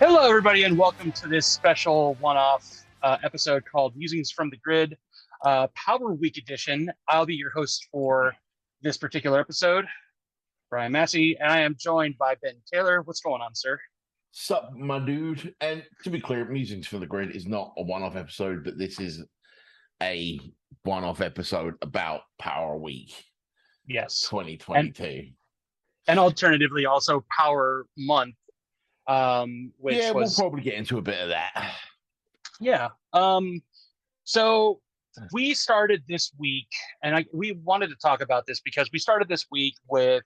Hello, everybody, and welcome to this special one-off episode called Musings from the Grid, Power Week edition. I'll be your host for this particular episode, Brian Massey, and I am joined by Ben Taylor. What's going on, sir? Sup, my dude? And to be clear, Musings from the Grid is not a one-off episode, but this is a one-off episode about Power Week. Yes. 2022. And alternatively, also Power Month. We'll probably get into a bit of that. Yeah. So we started this week, and we wanted to talk about this because we started this week with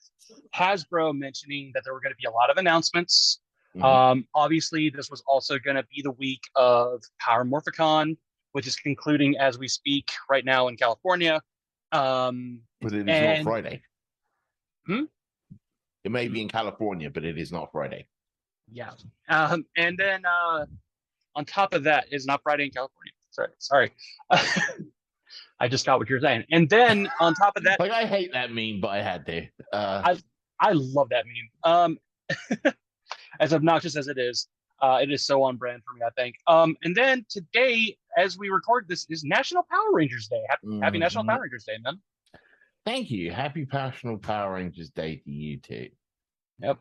Hasbro mentioning that there were going to be a lot of announcements. Mm-hmm. Obviously, this was also going to be the week of Power Morphicon, which is concluding as we speak right now in California. But it is not Friday. It may be in California, but it is not Friday. Yeah. And then on top of that is not Friday in California. Sorry. I just got what you're saying. And then on top of that, like, I hate that meme, but I had to. I love that meme. As obnoxious as it is so on brand for me, I think. And then today, as we record this, is National Power Rangers Day. Happy National Power Rangers Day, man. Thank you. Happy National Power Rangers Day to you too. Yep.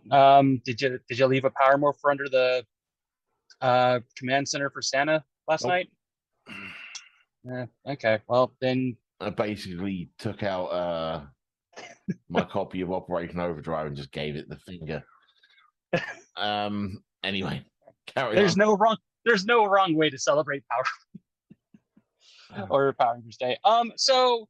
Did you leave a Power Morpher under the command center for Santa last night? Okay. Well, then I basically took out my copy of Operation Overdrive and just gave it the finger. Anyway, carry on. There's no wrong way to celebrate Power or Power Rangers Day. So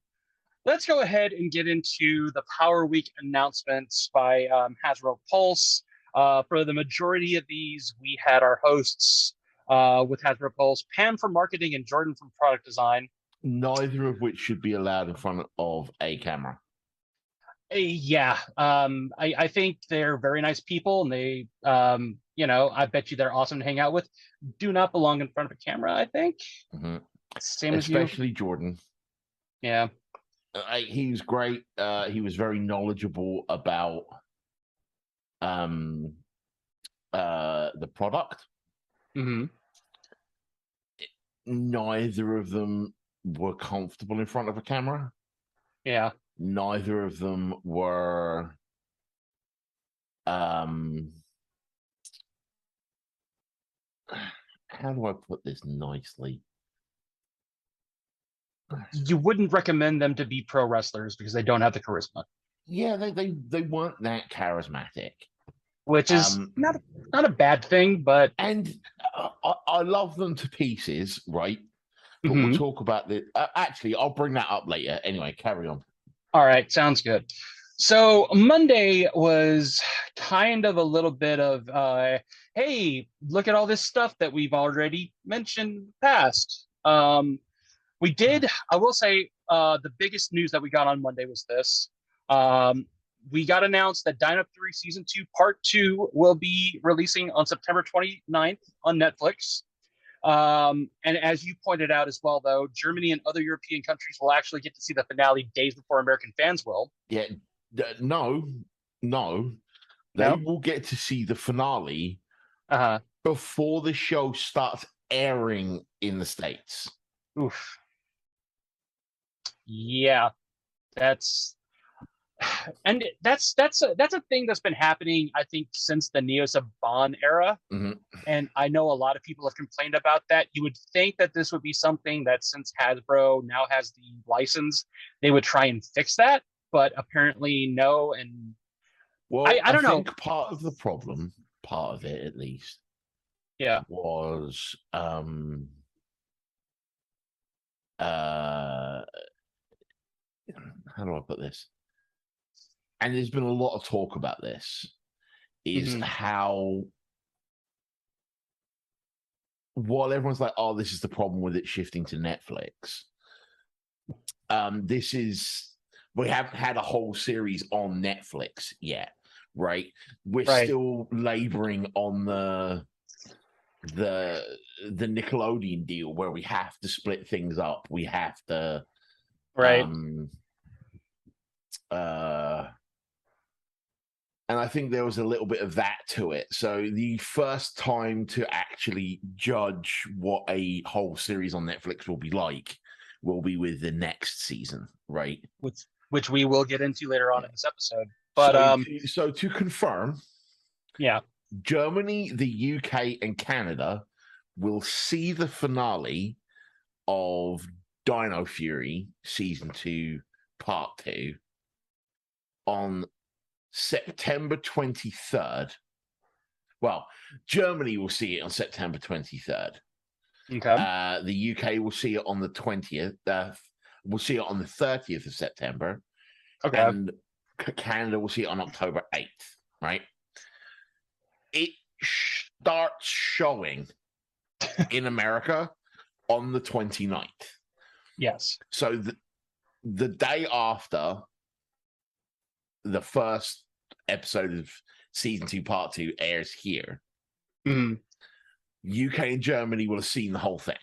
let's go ahead and get into the Power Week announcements by Hasbro Pulse. For the majority of these, we had our hosts with Hasbro Pulse, Pam from marketing and Jordan from product design. Neither of which should be allowed in front of a camera. Yeah, I think they're very nice people, and they, I bet you they're awesome to hang out with. Do not belong in front of a camera, I think. Mm-hmm. Same as you. Especially Jordan. Yeah. He was great. He was very knowledgeable about the product. Mm-hmm. Neither of them were comfortable in front of a camera. Yeah. Neither of them were how do I put this nicely? You wouldn't recommend them to be pro wrestlers because they don't have the charisma. Yeah, they weren't that charismatic, which is not a bad thing, but I love them to pieces, right? But we'll talk about the. Actually, I'll bring that up later. Anyway, carry on. All right, sounds good. So Monday was kind of a little bit of, hey, look at all this stuff that we've already mentioned past. We did, I will say, the biggest news that we got on Monday was this. We got announced that Dine Up 3 Season 2 Part 2 will be releasing on September 29th on Netflix. And as you pointed out as well, though, Germany and other European countries will actually get to see the finale days before American fans will. Yeah, no. They will get to see the finale before the show starts airing in the States. Oof. Yeah, that's a thing that's been happening, I think, since the Neo Saban era. Mm-hmm. And I know a lot of people have complained about that. You would think that this would be something that, since Hasbro now has the license, they would try and fix that, but apparently no. And well, I don't know. Part of the problem, part of it at least, was how do I put this? And there's been a lot of talk about this, is how, while everyone's like, oh, this is the problem with it shifting to Netflix, we haven't had a whole series on Netflix yet, right? We're still laboring on the Nickelodeon deal where we have to split things up. We have to And I think there was a little bit of that to it. So the first time to actually judge what a whole series on Netflix will be like will be with the next season, right? Which we will get into later on in this episode. But so to confirm, yeah, Germany, the UK, and Canada will see the finale of Dino Fury season 2, part 2 on September 23rd. Well, Germany will see it on September 23rd. Okay. The UK will see it on the 20th. We'll see it on the 30th of September. Okay. And Canada will see it on October 8th, right? It starts showing in America on the 29th. Yes. So the day after the first episode of season 2, part 2 airs here, UK and Germany will have seen the whole thing.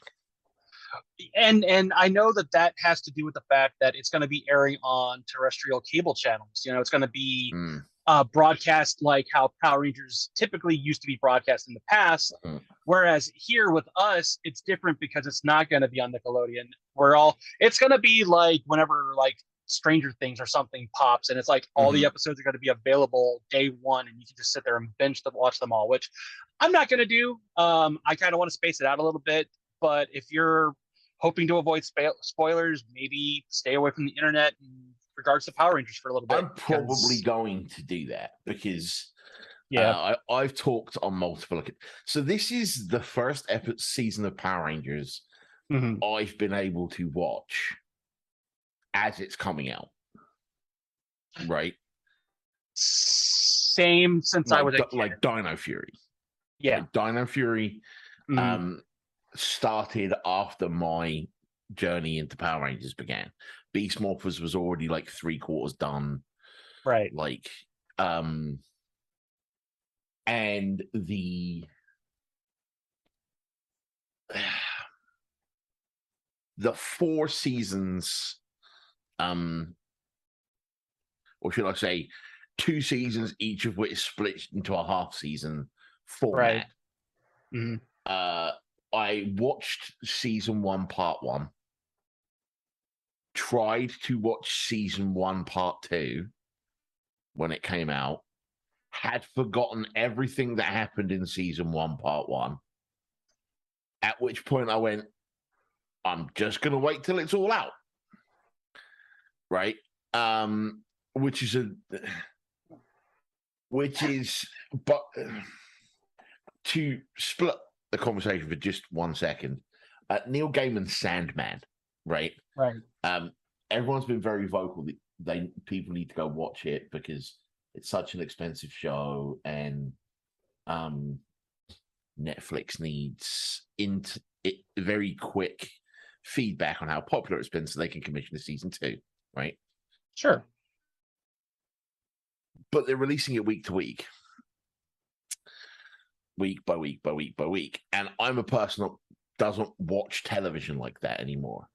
And I know that has to do with the fact that it's going to be airing on terrestrial cable channels. You know, it's going to be broadcast like how Power Rangers typically used to be broadcast in the past. Whereas here with us, it's different because it's not going to be on Nickelodeon. It's going to be like whenever like Stranger Things or something pops, and it's like all the episodes are going to be available day one, and you can just sit there and watch them all, which I'm not going to do. I kind of want to space it out a little bit, but if you're hoping to avoid spoilers, maybe stay away from the internet in regards to Power Rangers for a little bit. I'm probably going to do that because I've talked on multiple. So this is the first season of Power Rangers I've been able to watch as it's coming out. Right. Same since I was like Dino Fury. Yeah. Like Dino Fury started after my journey into Power Rangers began. Beast Morphers was already like 3/4 done. Right. Like, and the 4 seasons, or should I say 2 seasons, each of which split into a half season format. Right. I watched season 1, part 1, tried to watch season 1, part 2 when it came out, had forgotten everything that happened in season 1, part 1, at which point I went, I'm just going to wait till it's all out. Right? But to split the conversation for just 1 second, Neil Gaiman's Sandman, right? Right. Everyone's been very vocal that people need to go watch it because it's such an expensive show, and Netflix needs very quick feedback on how popular it's been so they can commission a season 2, right? Sure. But they're releasing it week to week. Week by week by week by week. And I'm a person that doesn't watch television like that anymore.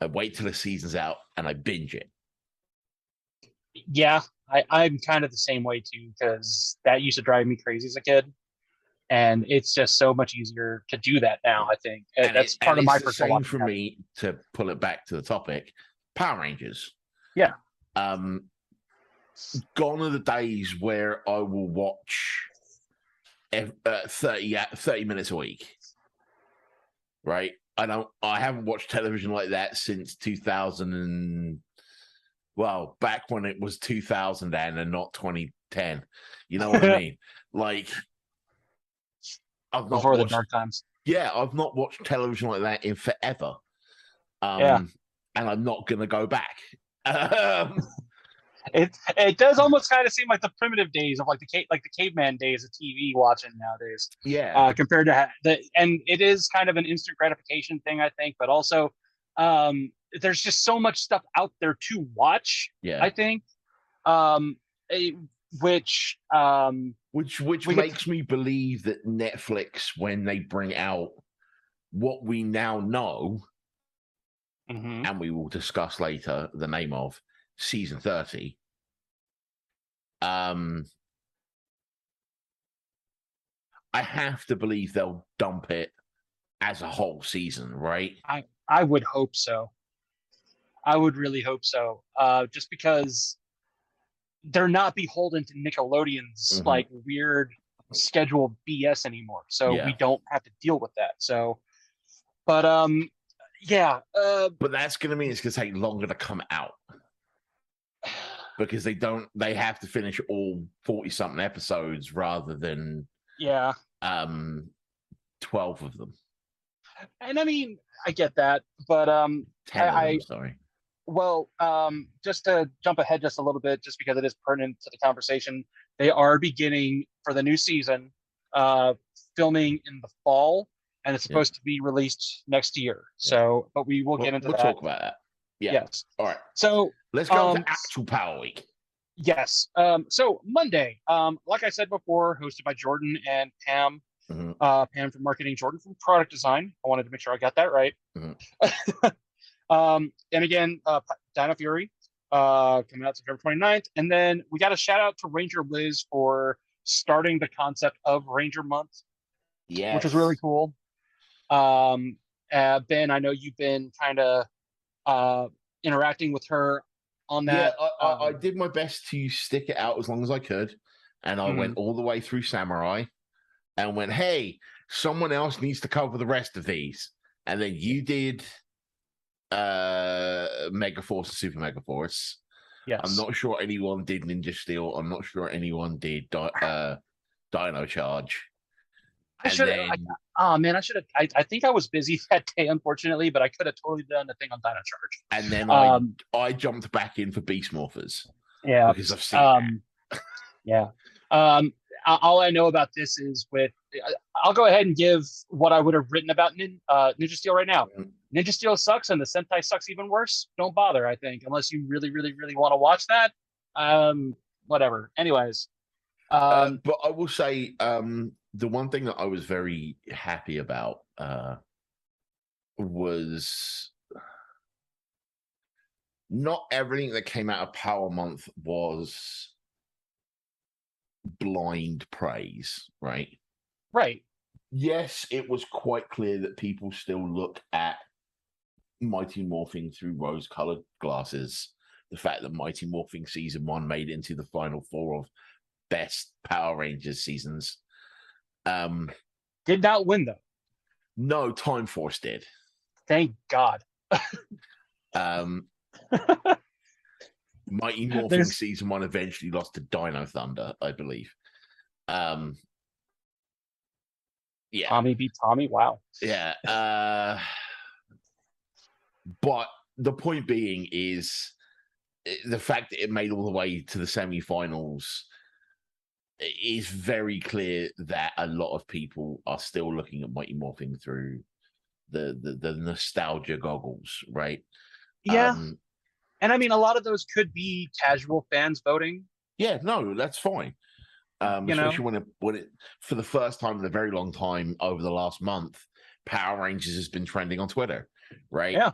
I wait till the season's out and I binge it. Yeah, I'm kind of the same way too, because that used to drive me crazy as a kid. And it's just so much easier to do that now, I think. That's part of my personal for me, to pull it back to the topic, Power Rangers. Yeah. Gone are the days where I will watch 30 minutes a week. Right? I haven't watched television like that since 2000 back when it was 2000 and not 2010. You know what I mean? Like, before the dark times. Yeah, I've not watched television like that in forever. And I'm not gonna go back. It does almost kind of seem like the primitive days of like the caveman days of TV watching nowadays. Yeah. Compared to and it is kind of an instant gratification thing, I think, but also there's just so much stuff out there to watch. Yeah. I think, which makes me believe that Netflix, when they bring out what we now know, and we will discuss later the name of season 30, I have to believe they'll dump it as a whole season, right? I would hope so. I would really hope so. Just because they're not beholden to Nickelodeon's Mhm. like weird schedule BS anymore. So we Yeah. don't have to deal with that. So, but yeah. But that's going to mean it's going to take longer to come out because they have to finish all 40 something episodes rather than Yeah. 12 of them. And I mean, I get that, but 10 of them, sorry. well, just to jump ahead just a little bit, just because it is pertinent to the conversation, they are beginning for the new season, uh, filming in the fall, and it's Yeah. supposed to be released next year. Yeah. So, but we will get into we'll that. talk about that. Yeah. Yes. All right. So, Let's go to actual Power Week. yes. So Monday, like I said before, hosted by Jordan and Pam. Mm-hmm. Pam from marketing, Jordan from product design. I wanted to make sure I got that right. Mm-hmm. And again, Dino Fury coming out September 29th. And then we got a shout out to Ranger Liz for starting the concept of Ranger Month, which was really cool. Ben, I know you've been kind of interacting with her on that. Yeah, I did my best to stick it out as long as I could. And I went all the way through Samurai and went, hey, someone else needs to cover the rest of these. And then you did Mega Force and Super Mega Force. Yes. I'm not sure anyone did Ninja Steel. I'm not sure anyone did Dino Charge. I should have. Oh man, I should have. I think I was busy that day, unfortunately, but I could have totally done the thing on Dino Charge. And then I jumped back in for Beast Morphers. Yeah, because I've seen that. Yeah. All I know about this is I'll go ahead and give what I would have written about Ninja Steel right now. Ninja Steel sucks, and the Sentai sucks even worse. Don't bother, I think, unless you really, really, really want to watch that. Whatever. Anyways. But I will say the one thing that I was very happy about was not everything that came out of Power Month was blind praise, right? Right. Yes, it was quite clear that people still look at Mighty Morphing through rose-colored glasses. The fact that Mighty Morphing Season 1 made it into the final four of best Power Rangers seasons. Did not win, though. No, Time Force did. Thank God. Mighty Morphing Season 1 eventually lost to Dino Thunder, I believe. Yeah. Tommy beat Tommy. Wow. Yeah. But the point being is the fact that it made all the way to the semifinals is very clear that a lot of people are still looking at Mighty Morphing through the nostalgia goggles, right? Yeah. And I mean, a lot of those could be casual fans voting. Yeah, no, that's fine. Especially when it for the first time in a very long time over the last month, Power Rangers has been trending on Twitter, right? Yeah.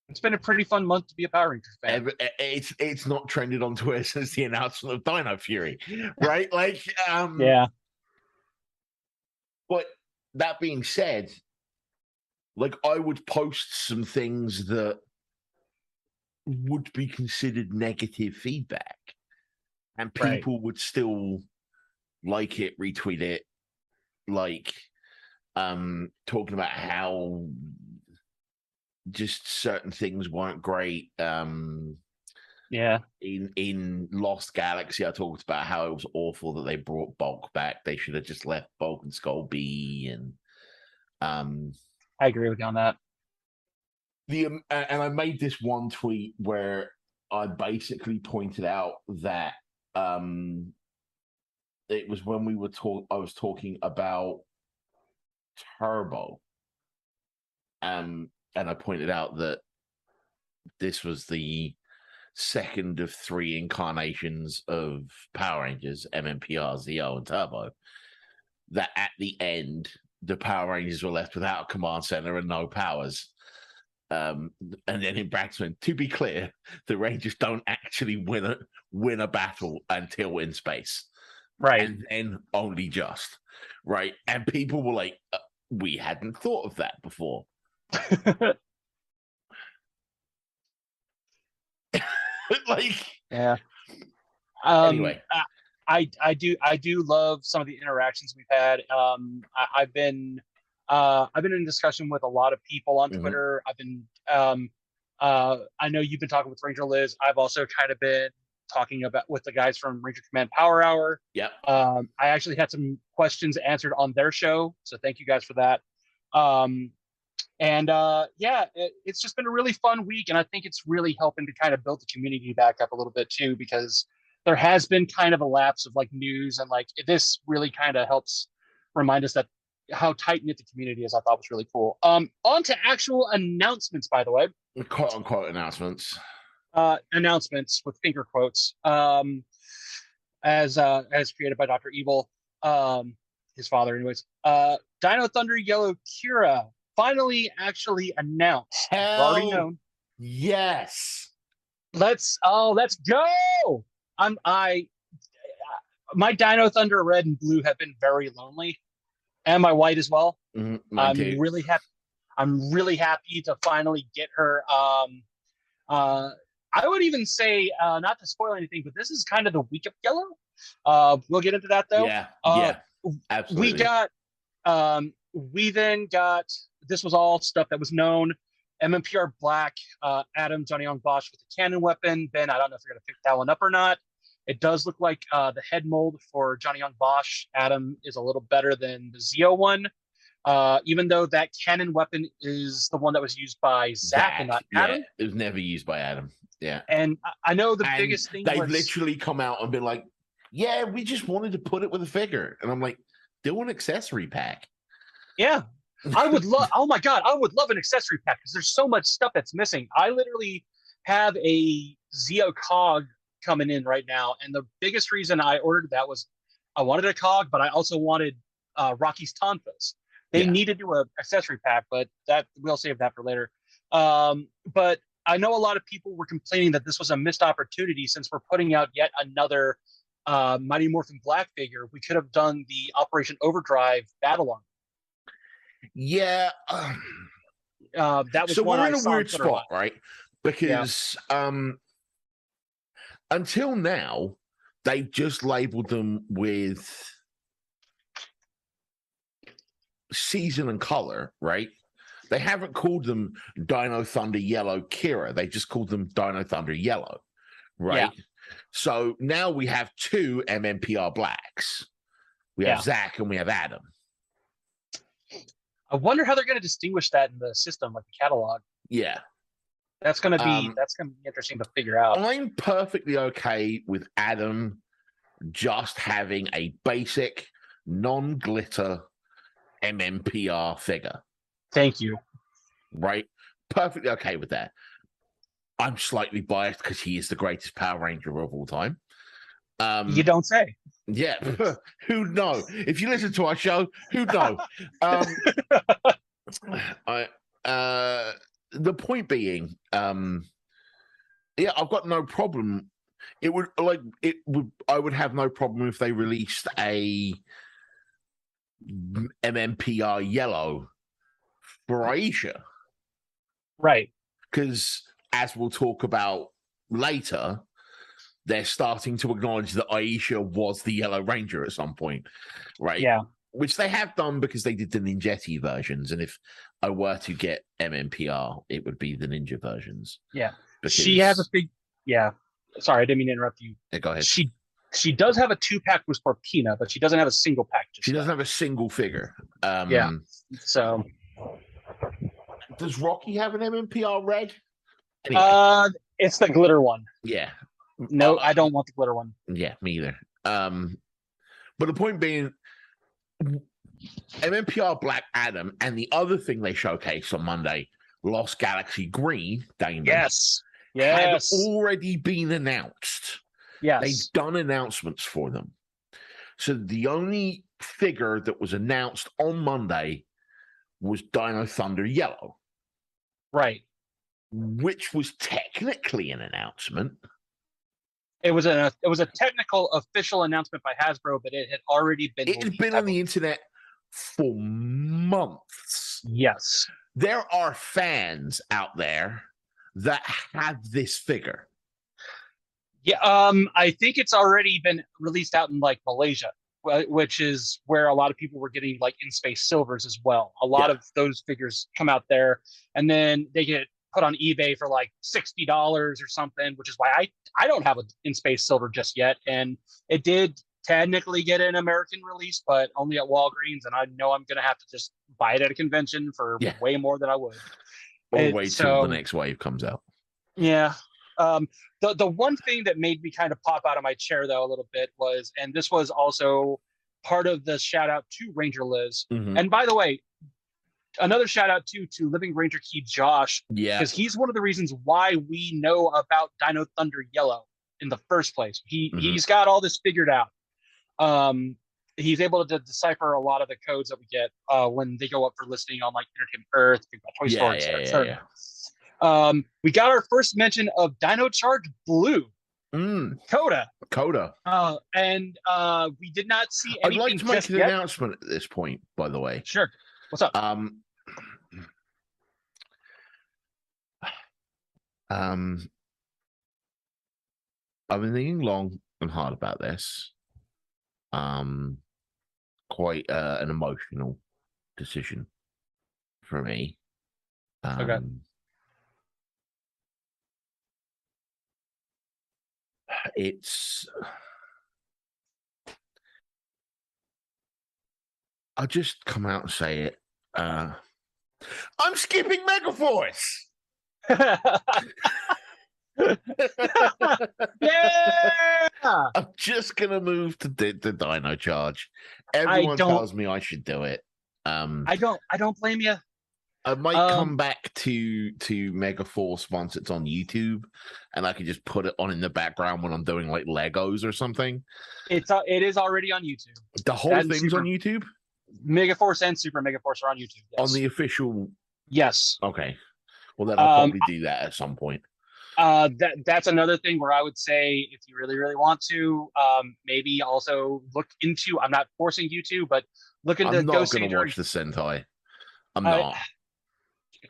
It's been a pretty fun month to be a Power Rangers fan. It's not trended on Twitter since the announcement of Dino Fury, right? Like, yeah. But that being said, like I would post some things that would be considered negative feedback, and people would still like it, retweet it, like talking about how just certain things weren't great. Yeah. In Lost Galaxy, I talked about how it was awful that they brought Bulk back. They should have just left Bulk and Skull be. And I agree with you on that. And I made this one tweet where I basically pointed out that it was when I was talking about Turbo, and I pointed out that this was the second of 3 incarnations of Power Rangers, MMPR, Zeo, and Turbo, that at the end, the Power Rangers were left without a command center and no powers. And then in brackets, to be clear, the Rangers don't actually win a battle until in space. Right. and then only just, right? And people were like, we hadn't thought of that before. Like, Yeah. anyway. I do love some of the interactions we've had. I've been in discussion with a lot of people on Mhm. Twitter. I know you've been talking with Ranger Liz. I've also kind of been talking about with the guys from Ranger Command Power Hour. Yep. I actually had some questions answered on their show, so thank you guys for that. Um, it's just been a really fun week, and I think it's really helping to kind of build the community back up a little bit too, because there has been kind of a lapse of like news, and like this really kind of helps remind us that how tight knit the community is. I thought was really cool. On to actual announcements, by the way. Quote unquote announcements. Announcements with finger quotes. As created by Dr. Evil, his father, anyways. Dino Thunder Yellow Kira finally actually announced. We've already Hell known. yes. Let's go. I my Dino Thunder Red and Blue have been very lonely, and my White as well. Mine too. Really happy. I'm really happy to finally get her. I would even say, not to spoil anything, but this is kind of the week of Yellow. We'll get into that though. Yeah, absolutely. We then got, this was all stuff that was known. MMPR Black, Adam, Johnny Young Bosch with the cannon weapon. Ben, I don't know if you're going to pick that one up or not. It does look like the head mold for Johnny Young Bosch, Adam, is a little better than the Zeo one. Even though that cannon weapon is the one that was used by Zach and not Adam. Yeah, it was never used by Adam. Yeah. And I know the biggest thing they've literally come out and been like, yeah, we just wanted to put it with a figure. And I'm like, do an accessory pack. Yeah. I would love, oh my God, I would love an accessory pack because there's so much stuff that's missing. I literally have a Zeo cog coming in right now. And the biggest reason I ordered that was I wanted a cog, but I also wanted Rocky's Tonfas. They needed to do an accessory pack, but that we'll save that for later. But I know a lot of people were complaining that this was a missed opportunity since we're putting out yet another Mighty Morphin Black figure. We could have done the Operation Overdrive battle armor. Yeah. That was so one we're I in a saw on weird Twitter spot, right? Because until now, they've just labeled them with season and color, right? They haven't called them Dino Thunder Yellow Kira. They just called them Dino Thunder Yellow, right? Yeah. So now we have two MMPR Blacks. We have Zach and we have Adam. I wonder how they're going to distinguish that in the system, like the catalog. Yeah. That's going to be interesting to figure out. I'm perfectly okay with Adam just having a basic non-glitter MMPR figure. Thank you. Right? Perfectly okay with that. I'm slightly biased because he is the greatest Power Ranger of all time. You don't say. Yeah. Who'd know? If you listen to our show, who'd know? The point being, I've got no problem. I would have no problem if they released a MMPR yellow for Aisha. Right. Because as we'll talk about later, they're starting to acknowledge that Aisha was the Yellow Ranger at some point, right? Yeah. Which they have done because they did the Ninjetti versions. And if I were to get MMPR, it would be the Ninja versions. Yeah. Because she has a big, Sorry, I didn't mean to interrupt you. Yeah, go ahead. She does have a 2-pack with Scorpina, but she doesn't have a single pack. She doesn't have a single figure. So. Does Rocky have an MMPR red? Anyway. It's the glitter one. Yeah. No, I don't want the glitter one. Yeah, me either. But the point being, MMPR Black Adam and the other thing they showcased on Monday, Lost Galaxy Green, Damon, had already been announced. Yes. They've done announcements for them. So the only figure that was announced on Monday was Dino Thunder Yellow. Right. Which was technically an announcement. It was a technical official announcement by Hasbro, but it had already been It had leaked, been I on the believe. internet for months. Yes. There are fans out there that have this figure. Yeah, I think it's already been released out in like Malaysia, which is where a lot of people were getting like in space silvers as well. A lot Yeah. of those figures come out there, and then they get put on eBay for like $60 or something, which is why I don't have an in space silver just yet. And it did technically get an American release, but only at Walgreens, and I know I'm gonna have to just buy it at a convention for Yeah. way more than I would. Or wait till the So next wave comes out. yeah. The one thing that made me kind of pop out of my chair though a little bit was, and this was also part of the shout out to Ranger Liz. Mhm. And by the way, another shout out to Living Ranger Key Josh, Yeah. because he's one of the reasons why we know about Dino Thunder Yellow in the first place. He's got all this figured out. He's able to decipher a lot of the codes that we get when they go up for listing on like Entertainment Earth, Toy Store, et cetera. We got our first mention of Dino Charge Blue, Coda. And we did not see I'd anything like to make just an yet. announcement at this point, by the way. Sure. What's up? I've been thinking long and hard about this. Quite an emotional decision for me. Okay. I'll just come out and say it. I'm skipping Megaforce. Yeah. I'm just gonna move to the Dino Charge. Everyone tells me I should do it. I don't blame you. I might come back to Megaforce once it's on YouTube, and I can just put it on in the background when I'm doing like Legos or something. It is already on YouTube. The whole thing's on YouTube. Megaforce and Super Megaforce are on YouTube. Yes. On the official. Yes. Okay. Well, then I'll probably do that at some point. That's another thing where I would say if you really, really want to, maybe also look into. I'm not forcing you to, but look into. I'm not going to watch the Sentai. I'm not.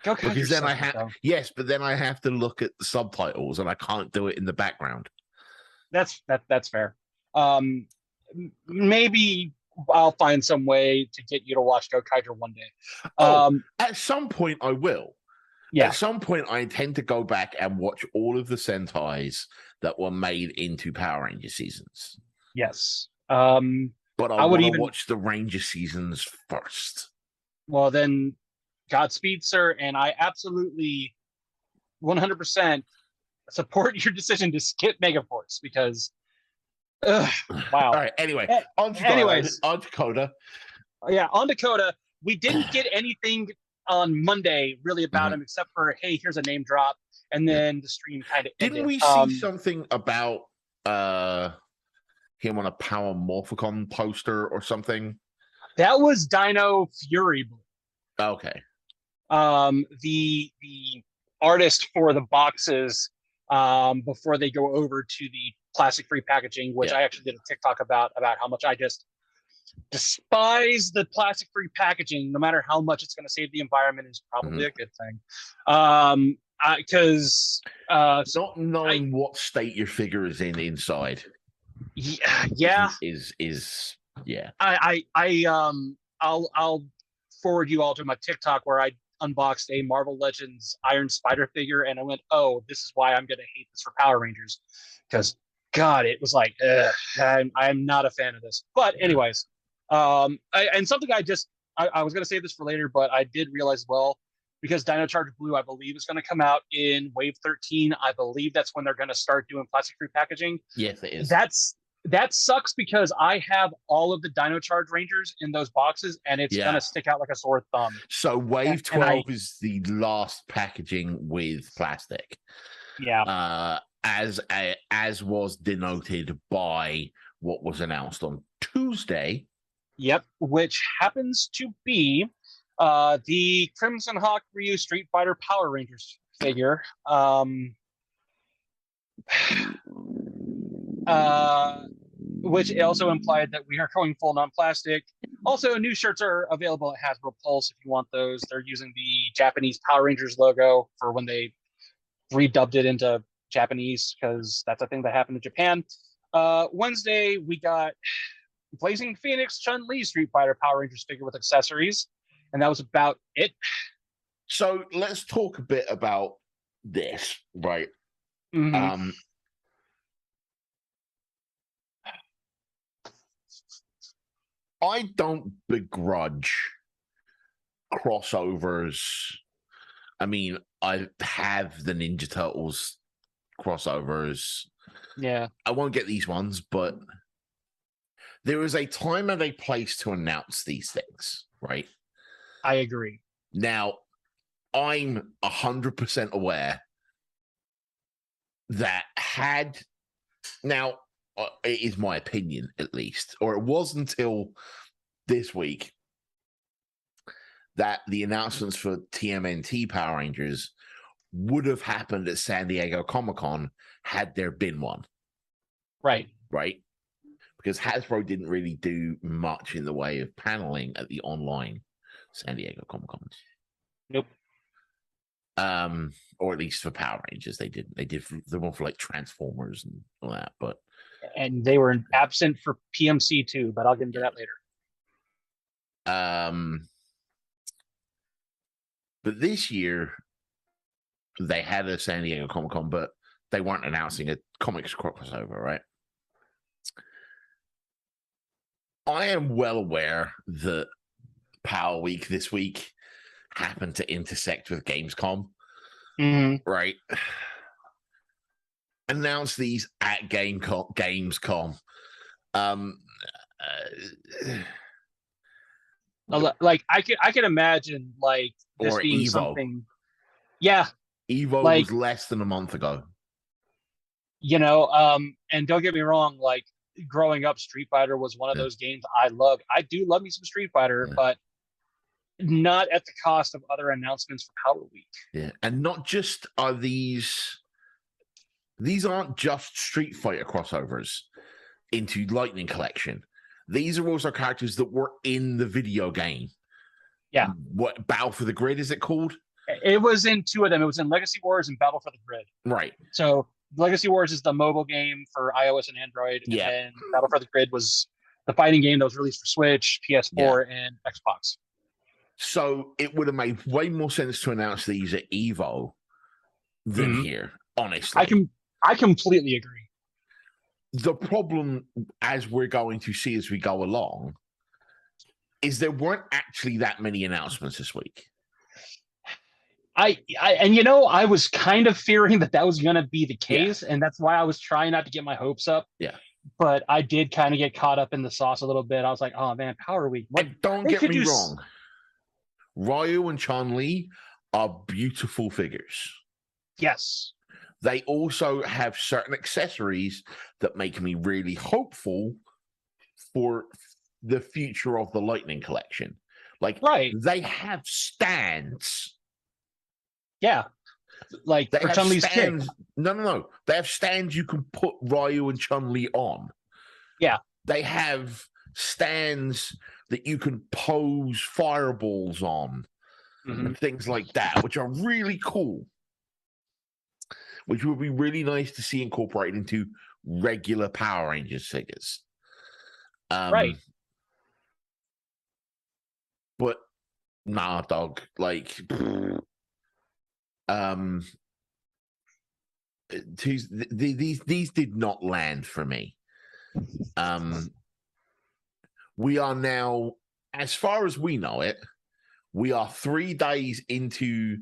Because then I have but then I have to look at the subtitles, and I can't do it in the background. That's fair. Maybe I'll find some way to get you to watch Go Kaiser one day. At some point I will. Yeah. At some point I intend to go back and watch all of the Sentais that were made into Power Ranger seasons. Yes. But I would even watch the Ranger seasons first. Well, then Godspeed, sir, and I absolutely 100% support your decision to skip Megaforce because wow. All right, anyway, on to Coda. Yeah, on to Coda. We didn't get anything on Monday really about him except for, hey, here's a name drop, and then the stream kind of ended. Didn't we see something about him on a Power Morphicon poster or something? That was Dino Fury Blue. Okay. The artist for the boxes before they go over to the plastic-free packaging, which I actually did a TikTok about how much I just despise the plastic-free packaging. No matter how much it's going to save the environment is probably a good thing. Because not knowing what state your figure is in inside. Yeah. I'll forward you all to my TikTok where I unboxed a Marvel Legends Iron Spider figure, and I went, "Oh, this is why I'm gonna hate this for Power Rangers," because God, it was like, I'm not a fan of this. But anyways, and something I was gonna save this for later, but I did realize because Dino Charge Blue, I believe, is going to come out in Wave 13. I believe that's when they're going to start doing plastic-free packaging. Yes, it is. That sucks because I have all of the Dino Charge Rangers in those boxes, and it's going to stick out like a sore thumb. So Wave 12 is the last packaging with plastic. Yeah. As was denoted by what was announced on Tuesday. Yep, which happens to be the Crimson Hawk Ryu Street Fighter Power Rangers figure. which also implied that we are going full non-plastic. Also, new shirts are available at Hasbro Pulse if you want those. They're using the Japanese Power Rangers logo for when they redubbed it into Japanese, because that's a thing that happened in Japan. Wednesday, we got Blazing Phoenix Chun-Li Street Fighter Power Rangers figure with accessories, and that was about it. So let's talk a bit about this, right? Mm-hmm. I don't begrudge crossovers. I mean, I have the Ninja Turtles crossovers. Yeah. I won't get these ones, but there is a time and a place to announce these things, right? I agree. Now, I'm 100% aware that now, it is my opinion at least, or it was until this week, that the announcements for TMNT Power Rangers would have happened at San Diego Comic-Con had there been one. Right. Right? Because Hasbro didn't really do much in the way of paneling at the online San Diego Comic-Cons. Nope. Or at least for Power Rangers, they didn't. They did the one for like Transformers and all that, but And they were absent for PMC too, but I'll get into that later. But this year they had a San Diego Comic Con, but they weren't announcing a comics crossover, right? I am well aware that Power Week this week happened to intersect with Gamescom, right? Announce these at Gamescom. Like I can imagine like this or being Evo. something. Yeah, Evo like, was less than a month ago. You know, and don't get me wrong, like growing up, Street Fighter was one of those games I loved. I do love me some Street Fighter, but not at the cost of other announcements for Power Week. Yeah, and not just are these aren't just Street Fighter crossovers into Lightning Collection. These are also characters that were in the video game. Yeah. What, Battle for the Grid is it called? It was in two of them. It was in Legacy Wars and Battle for the Grid. Right. So Legacy Wars is the mobile game for iOS and Android. Yeah. And then Battle for the Grid was the fighting game that was released for Switch, PS4, and Xbox. So it would have made way more sense to announce these at Evo than here, honestly. I completely agree. The problem, as we're going to see as we go along, is there weren't actually that many announcements this week. And you know, I was kind of fearing that was going to be the case, and that's why I was trying not to get my hopes up. Yeah. But I did kind of get caught up in the sauce a little bit. I was like, oh man, Power Week. And don't get me wrong. Ryu and Chun-Li are beautiful figures. Yes. They also have certain accessories that make me really hopeful for the future of the Lightning Collection. Like, they have stands. Yeah. Like, for Chun-Li's kick. No. They have stands you can put Ryu and Chun-Li on. Yeah. They have stands that you can pose fireballs on and things like that, which are really cool. Which would be really nice to see incorporated into regular Power Rangers figures. Right. But nah, dog. Like, these did not land for me. We are now, as far as we know it, we are 3 days into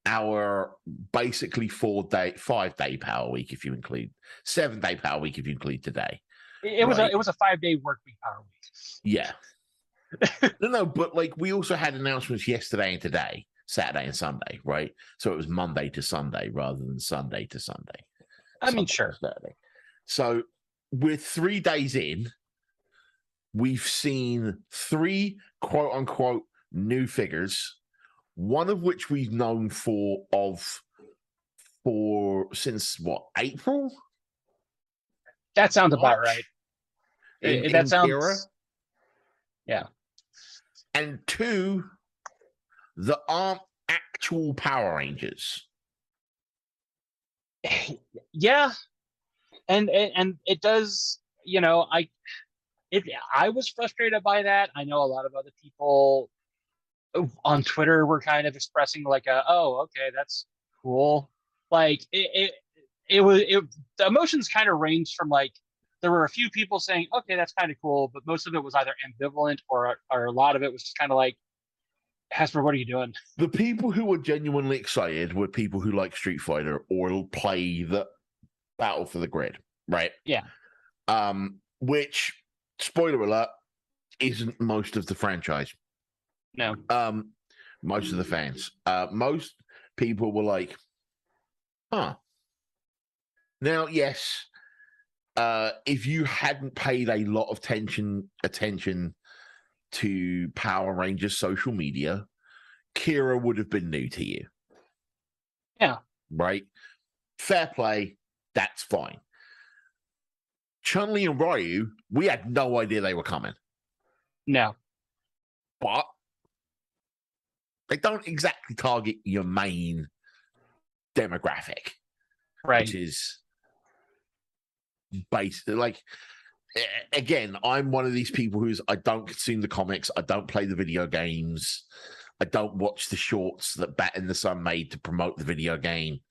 our basically 5-day Power Week, if you include 7-day Power Week, if you include today. It was a 5-day work week Power Week. Yeah. No, but like we also had announcements yesterday and today, Saturday and Sunday, right? So it was Monday to Sunday rather than Sunday to Sunday. I mean, sure. Saturday. So we're 3 days in. We've seen 3 quote unquote new figures, one of which we've known for since what, April? That sounds about right. much That in Kira, sounds, yeah. and two, that aren't actual Power Rangers. Yeah, and it does, I was frustrated by that. I know a lot of other people on Twitter were kind of expressing like, oh, okay, that's cool. Like the emotions kind of ranged from like there were a few people saying, okay, that's kind of cool, but most of it was either ambivalent or a lot of it was just kind of like, Hasper, what are you doing? The people who were genuinely excited were people who like Street Fighter or play the Battle for the Grid, right? Yeah. Which, spoiler alert, isn't most of the franchise. No. Most of the fans. Most people were like, huh. Now, yes, if you hadn't paid a lot of attention to Power Rangers social media, Kira would have been new to you. Yeah. Right? Fair play. That's fine. Chun-Li and Ryu, we had no idea they were coming. No. But they don't exactly target your main demographic. Right. Which is basically like, again, I'm one of these people I don't consume the comics. I don't play the video games. I don't watch the shorts that Bat in the Sun made to promote the video game.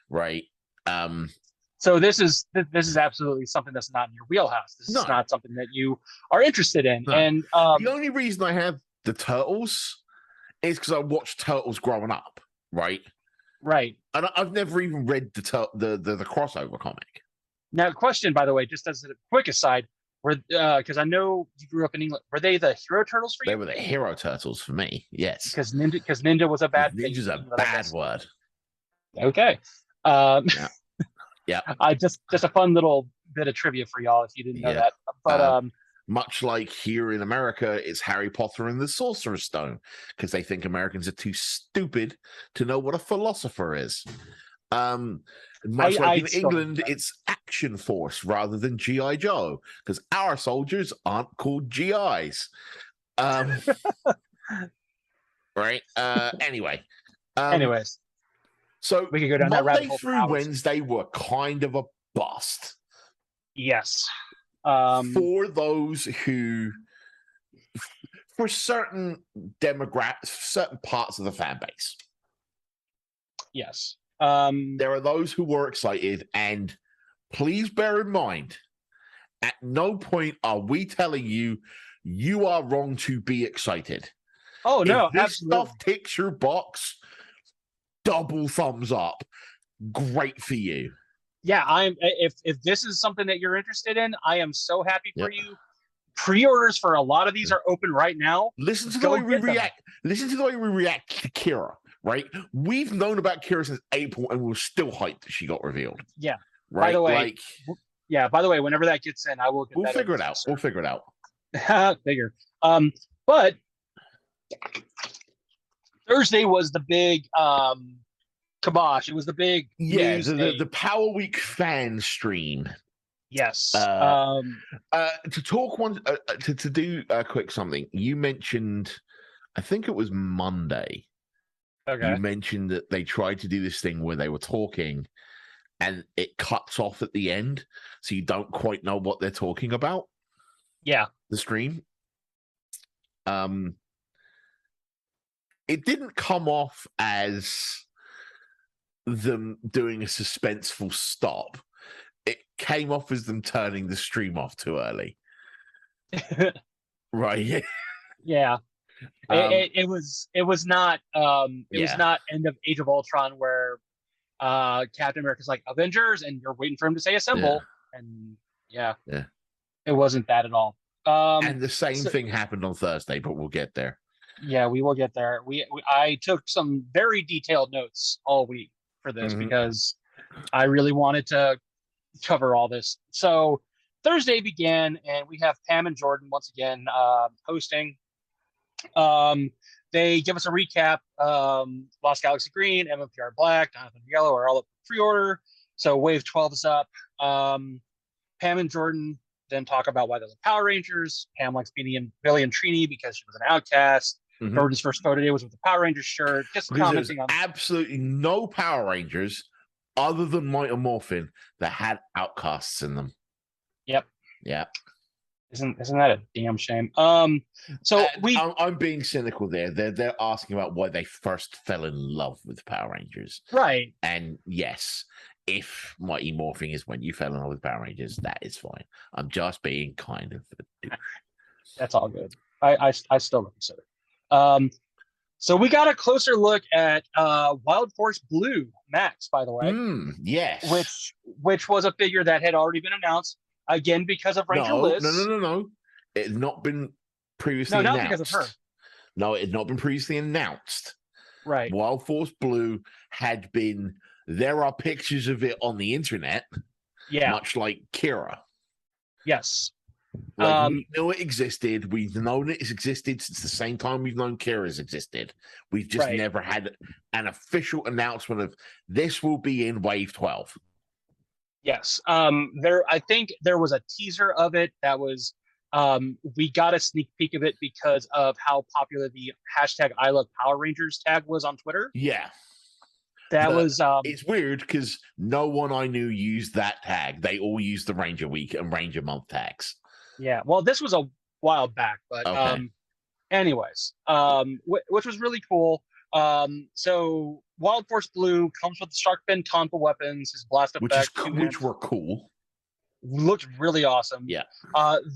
Right. So this is absolutely something that's not in your wheelhouse. This is not something that you are interested in. No. And the only reason I have the Turtles is because I watched Turtles growing up, right? Right. And I've never even read the crossover comic. Now, question, by the way, just as a quick aside, because I know you grew up in England, were they the Hero Turtles for you? They were the Hero Turtles for me. Yes. Because ninja was a bad thing. Ninja's a bad word. Okay. Yeah. Yeah. Just a fun little bit of trivia for y'all if you didn't know that. But much like here in America, it's Harry Potter and the Sorcerer's Stone because they think Americans are too stupid to know what a philosopher is. Much like in England, it's Action Force rather than G.I. Joe because our soldiers aren't called GIs. Right. Anyway. Anyways. So we could go down Monday that rabbit hole through Wednesday were kind of a bust. Yes. For those who, for certain demographics, certain parts of the fan base. Yes. There are those who were excited, and please bear in mind, at no point are we telling you you are wrong to be excited. Oh, no, if this absolutely. stuff ticks your box, double thumbs up. Great for you. Yeah, if this is something that you're interested in, I am so happy for you. Pre-orders for a lot of these are open right now. Listen to the way we react. Listen to the way we react to Kira, right? We've known about Kira since April and we're still hyped that she got revealed. Yeah. Right. By the way, whenever that gets in, I will We'll figure it out. We'll figure it out. Figure. But Thursday was the big kibosh. It was the big news the Power Week fan stream. Yes. To talk to do a quick something. You mentioned, I think it was Monday. Okay. You mentioned that they tried to do this thing where they were talking, and it cuts off at the end, so you don't quite know what they're talking about. Yeah. The stream. It didn't come off as them doing a suspenseful stop. It came off as them turning the stream off too early. Right. Yeah. It was not was not end of Age of Ultron where Captain America's like Avengers and you're waiting for him to say assemble. Yeah. And it wasn't that at all. And the same thing happened on Thursday, but we'll get there. Yeah, we will get there. I took some very detailed notes all week for this because I really wanted to cover all this. So Thursday began, and we have Pam and Jordan once again hosting. They give us a recap. Lost Galaxy Green, MFTG Black, Jonathan Yellow are all up for pre-order. So Wave 12 is up. Pam and Jordan then talk about why they love Power Rangers. Pam likes being Billy and Trini because she was an outcast. Mhm. Jordan's first photo day was with the Power Rangers shirt. Just Because there's commenting on. absolutely no Power Rangers other than Mighty Morphin that had outcasts in them. Yep. Yeah. Isn't that a damn shame? So I'm being cynical there. They're asking about why they first fell in love with Power Rangers. right. And yes, if Mighty Morphing is when you fell in love with Power Rangers, that is fine. I'm just being kind of a douche. That's all good. I still consider. So we got a closer look at Wild Force Blue Max, by the way, yes, which was a figure that had already been announced again because of Ranger Liz. No. It had not been previously not announced. Because of her. No, it had not been previously announced. Right. Wild Force Blue had been. There are pictures of it on the internet. Yeah. Much like Kira. Yes. We know it existed. We've known it has existed since the same time we've known Kira's existed. We've just never had an official announcement of this will be in Wave 12. Yes. I think there was a teaser of it that was we got a sneak peek of it because of how popular the hashtag I love Power Rangers tag was on Twitter. Yeah. It's weird because no one I knew used that tag. They all used the Ranger Week and Ranger Month tags. Yeah. Well, this was a while back, but anyways, which was really cool. So Wild Force Blue comes with the Shark Fin Tonfa weapons, his blast effect, which were cool. Looked really awesome. Yeah.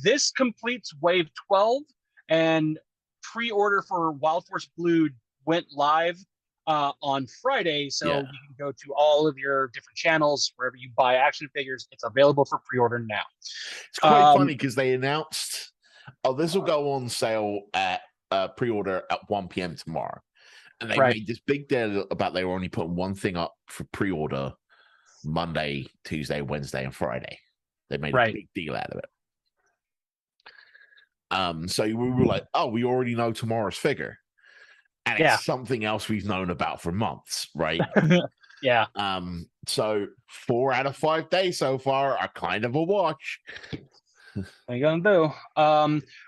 This completes Wave 12, and pre-order for Wild Force Blue went live on Friday. So you can go to all of your different channels, wherever you buy action figures. It's available for pre-order now. It's quite funny because they announced, this will go on sale at pre-order at 1 p.m. tomorrow. And they made this big deal about they were only putting one thing up for pre-order Monday, Tuesday, Wednesday, and Friday. They made a big deal out of it. So we were like, we already know tomorrow's figure. And it's something else we've known about for months, right? Yeah. So 4 out of 5 days so far are kind of a wash. What are you gonna do?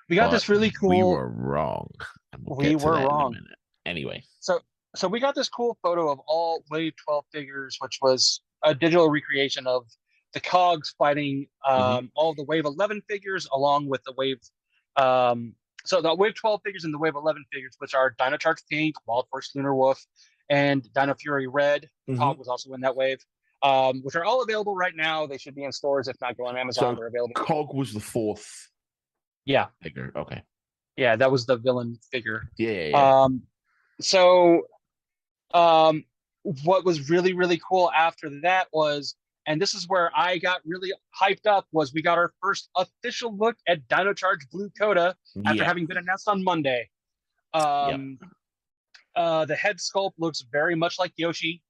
We got this really cool. We were wrong. We were wrong. In a minute. Anyway. So we got this cool photo of all Wave 12 figures, which was a digital recreation of the Cogs fighting all the Wave 11 figures along with the Wave. So the Wave 12 figures and the Wave 11 figures, which are Dino Charge Pink, Wild Force Lunar Wolf, and Dino Fury Red. Cog was also in that wave, which are all available right now. They should be in stores. If not, go on Amazon. They're available. Cog was the 4th. Yeah. Figure. Okay. Yeah, that was the villain figure. Yeah. So what was really, really cool after that was, and this is where I got really hyped up, was we got our first official look at Dino Charge Blue Coda after having been announced on Monday. The head sculpt looks very much like Yoshi.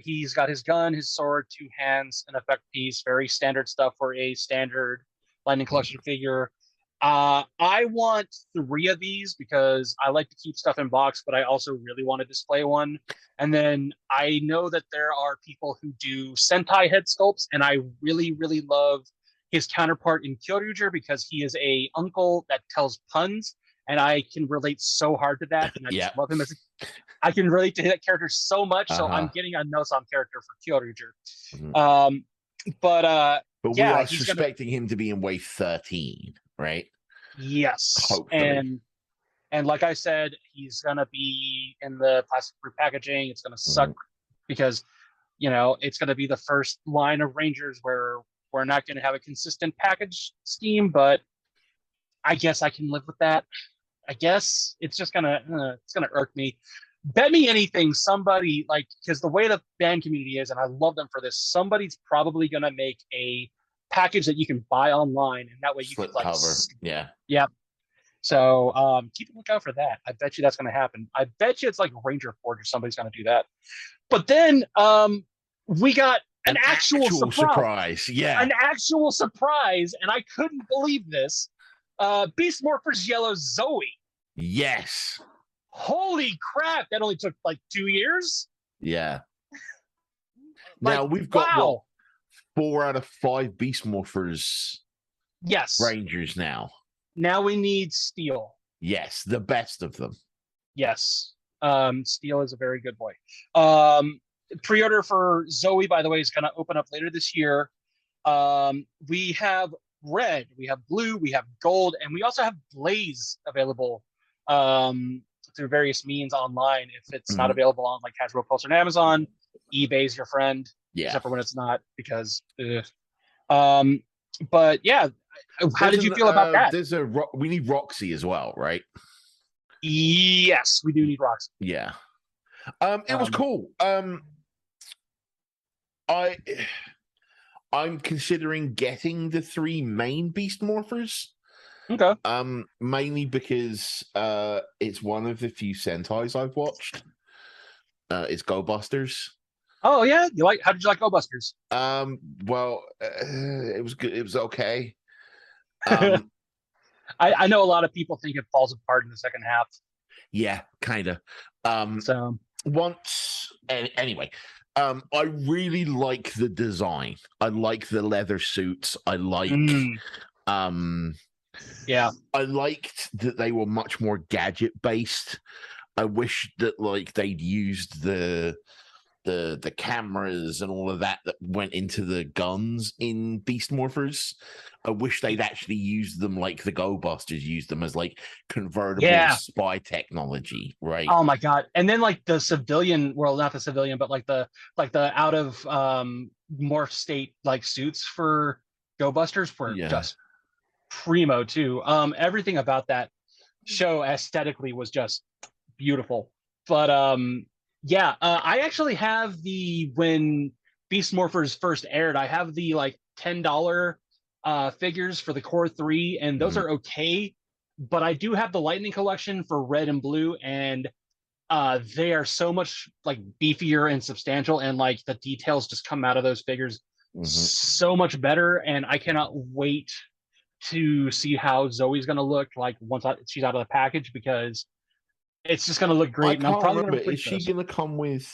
He's got his gun, his sword, 2 hands, an effect piece, very standard stuff for a standard Lightning Collection figure. I want 3 of these because I like to keep stuff in box, but I also really want to display one. And then I know that there are people who do Sentai head sculpts, and I really, really love his counterpart in Kyoryuger because he is a uncle that tells puns, and I can relate so hard to that. And I just love him I can relate to that character so much. So I'm getting a Nosom character for Kyoryuger. But we are suspecting him to be in Wave 13, right? Yes. Hopefully. And like I said, he's gonna be in the plastic-free packaging. It's gonna suck because it's gonna be the first line of Rangers where we're not gonna have a consistent package scheme, but I guess I can live with that. I guess it's just gonna irk me. Bet me anything, somebody, because the way the fan community is, and I love them for this, somebody's probably gonna make a package that you can buy online, and that way you can cover. Yeah. So keep a lookout for that. I bet you that's going to happen. I bet you it's like Ranger Forge or somebody's going to do that. But then we got an actual surprise. Yeah. An actual surprise, and I couldn't believe this. Beast Morphers Yellow Zoe. Yes. Holy crap! That only took 2 years. Yeah. Now we've got 4 out of 5 Beast Morphers Yes. Rangers now. Now we need Steel. Yes, the best of them. Yes. Steel is a very good boy. Pre-order for Zoe, by the way, is going to open up later this year. We have red, we have blue, we have gold, and we also have Blaze available through various means online. If it's not available on like Hasbro Pulse or Amazon, eBay's your friend. Yeah. Except for when it's not, because. But yeah, how did you feel about that? We need Roxy as well, right? Yes, we do need Roxy. Yeah. It was cool. I'm considering getting the 3 main Beast Morphers. Okay. Mainly because it's one of the few Sentais I've watched. It's Go Busters. Oh yeah, how did you like Go Busters? Well, it was good. It was okay. I know a lot of people think it falls apart in the second half. Yeah, kind of. Anyway, I really like the design. I like the leather suits. I like yeah. I liked that they were much more gadget based. I wish that like they'd used the cameras and all of that went into the guns in Beast Morphers. I wish they'd actually used them like the Go Busters used them as like convertible spy technology, right? Oh my god! And then like the civilian, well, not the civilian, but like the out of morph state like suits for Go Busters were just primo too. Everything about that show aesthetically was just beautiful. But I actually have when Beast Morphers first aired, I have the like $10 figures for the core 3, and those are okay. But I do have the Lightning collection for red and blue, and they are so much like beefier and substantial, and like the details just come out of those figures so much better. And I cannot wait to see how Zoe's going to look like once she's out of the package, because it's just going to look great. I can't remember. Is she going to come with?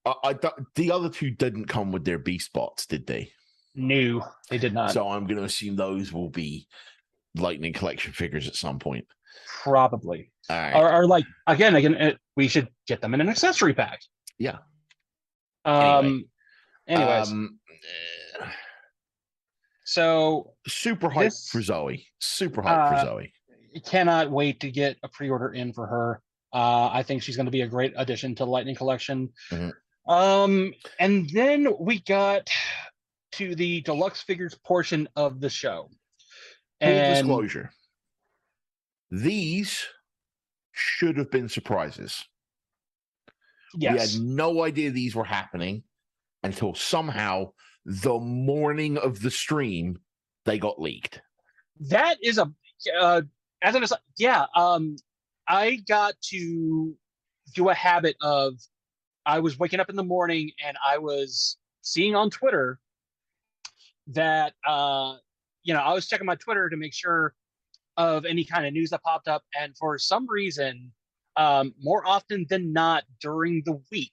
The other 2 didn't come with their Beast Bots, did they? No, they did not. So I'm going to assume those will be Lightning collection figures at some point. Probably. All right. Or like again, we should get them in an accessory pack. Yeah. Anyways. So super hyped for Zoe. Super hyped for Zoe. Cannot wait to get a pre-order in for her. I think she's going to be a great addition to the Lightning collection. And then we got to the deluxe figures portion of the show. Full disclosure, these should have been surprises. Yes. We had no idea these were happening until somehow the morning of the stream they got leaked. That is I got to do a habit of, I was waking up in the morning and I was seeing on Twitter that I was checking my Twitter to make sure of any kind of news that popped up, and for some reason, more often than not during the week,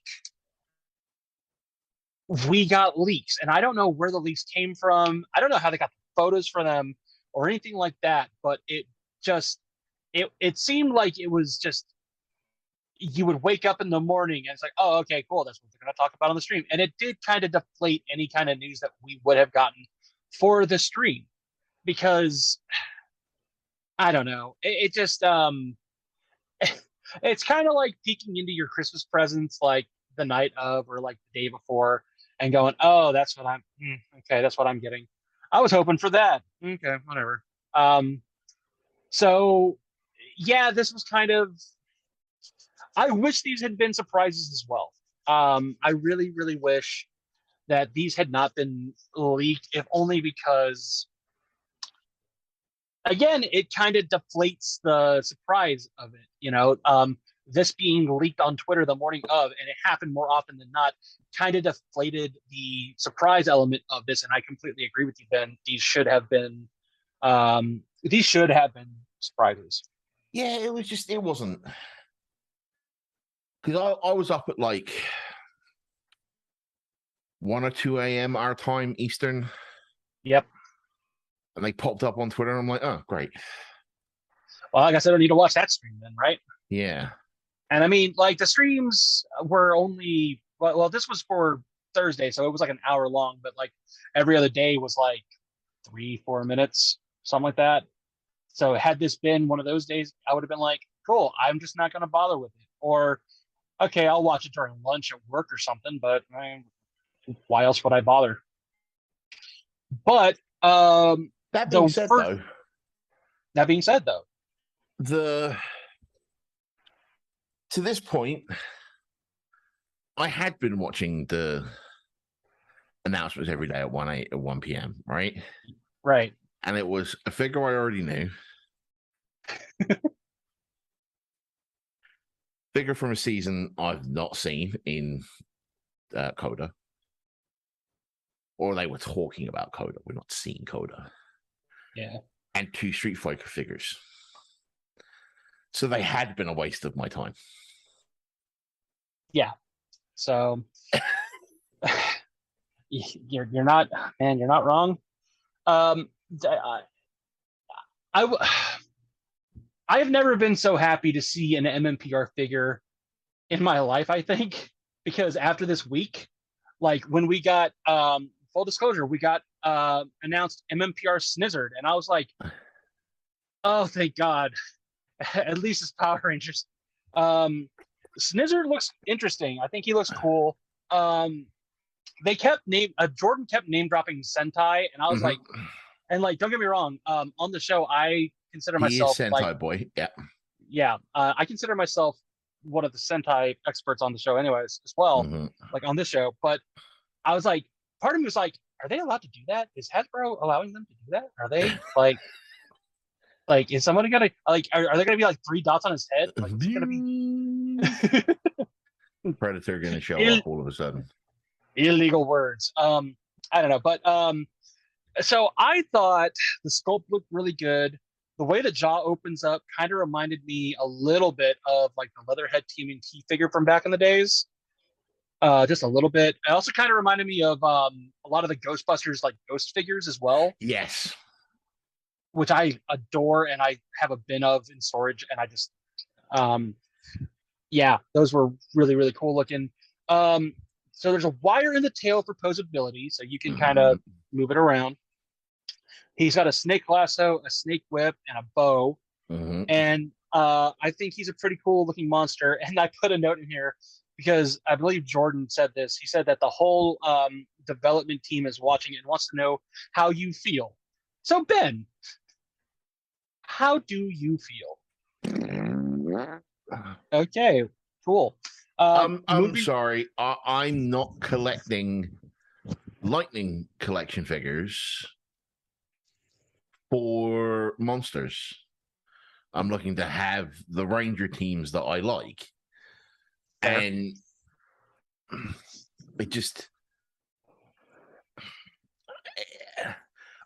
we got leaks, and I don't know where the leaks came from. I don't know how they got the photos for them or anything like that, but it seemed like it was just, you would wake up in the morning and it's like, oh, okay, cool, that's what they're going to talk about on the stream. And it did kind of deflate any kind of news that we would have gotten for the stream, because I don't know, it just it's kind of like peeking into your Christmas presents like the night of or like the day before and going, oh, that's what that's what I'm getting. I was hoping for that. Okay, whatever. So yeah, this was kind of, I wish these had been surprises as well. I really, really wish that these had not been leaked, if only because, again, it kind of deflates the surprise of it. This being leaked on Twitter the morning of, and it happened more often than not, kind of deflated the surprise element of this. And I completely agree with you, Ben. These should have been surprises. Yeah, it wasn't. Because I was up at like 1 or 2 a.m. our time Eastern. Yep. And they popped up on Twitter. And I'm like, oh, great. Well, I guess I don't need to watch that stream then, right? Yeah. And I mean, like the streams were only well, this was for Thursday, so it was like an hour long, but like every other day was like 3-4 minutes, something like that. So had this been one of those days, I would have been like, cool, I'm just not going to bother with it. Or, okay, I'll watch it during lunch at work or something, but why else would I bother? But That being the said, first, though, that being said, though, to this point, I had been watching the announcements every day at 1 p.m., right? right. And it was a figure I already knew. Figure from a season I've not seen in Coda. Or they were talking about Coda. We're not seeing Coda. Yeah. And 2 Street Fighter figures. So they had been a waste of my time. Yeah. So you're not, man, you're not wrong. I I have never been so happy to see an MMPR figure in my life, I think, because after this week, like when we got full disclosure, we got announced MMPR Snizzard, and I was like, oh, thank God. At least it's Power Rangers. Snizzard looks interesting. I think he looks cool. They kept Jordan kept name dropping Sentai, and I was like, and like, don't get me wrong, on the show, I consider He myself is Sentai like, boy. Yeah. yeah, I consider myself one of the Sentai experts on the show, anyways, as well, like on this show. But I was like, part of me was like, are they allowed to do that? Is Hasbro allowing them to do that? Are they like, is somebody gonna like, are there gonna be like 3 dots on his head? Like, is it gonna be Predator gonna show up all of a sudden? Illegal words. I don't know, but so I thought the sculpt looked really good. The way the jaw opens up kind of reminded me a little bit of like the Leatherhead TMNT figure from back in the days. Just a little bit. It also kind of reminded me of a lot of the Ghostbusters like ghost figures as well. Yes. Which I adore and I have a bin of in storage, and I just yeah, those were really, really cool looking. So there's a wire in the tail for posability, so you can kind of move it around. He's got a snake lasso, a snake whip, and a bow. And I think he's a pretty cool looking monster. And I put a note in here because I believe Jordan said this. He said that the whole development team is watching it and wants to know how you feel. So Ben, how do you feel? Okay, cool. I'm sorry. I'm not collecting Lightning collection figures for monsters. I'm looking to have the Ranger teams that I like. Fair. And it just,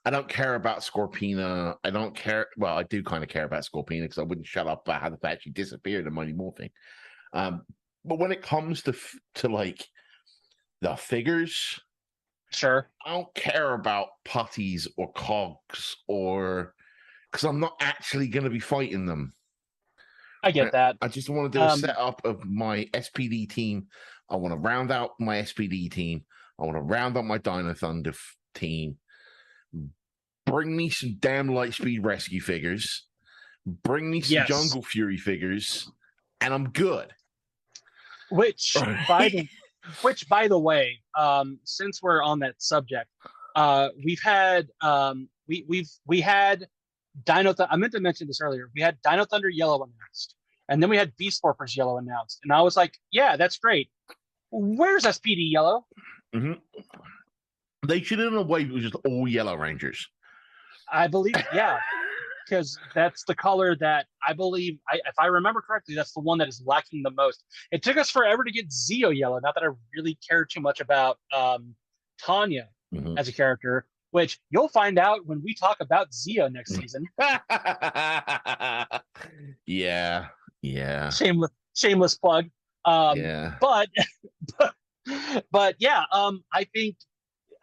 I don't care about Scorpina. I don't care. Well, I do kind of care about Scorpina because I wouldn't shut up about how the fact she disappeared in Mighty Morphing. But when it comes to like the figures, sure, I don't care about putties or cogs or because I'm not actually going to be fighting them. I get that. I just want to do a setup of my SPD team. I want to round out my SPD team. I want to round out my Dino Thunder team. Bring me some damn Lightspeed Rescue figures. Bring me some Jungle Fury figures, and I'm good. Which, by the way, since we're on that subject, we've had we had Dino. I meant to mention this earlier. We had Dino Thunder Yellow announced, and then we had Beast Warpers Yellow announced, and I was like, yeah, that's great. Where's SPD Yellow? They should, in a way, it was just all Yellow Rangers. I believe, yeah, because that's the color that I believe, if I remember correctly, that's the one that is lacking the most. It took us forever to get Zeo Yellow. Not that I really care too much about Tanya as a character, which you'll find out when we talk about Zeo next season. Yeah. Shameless plug. Yeah. But But yeah, I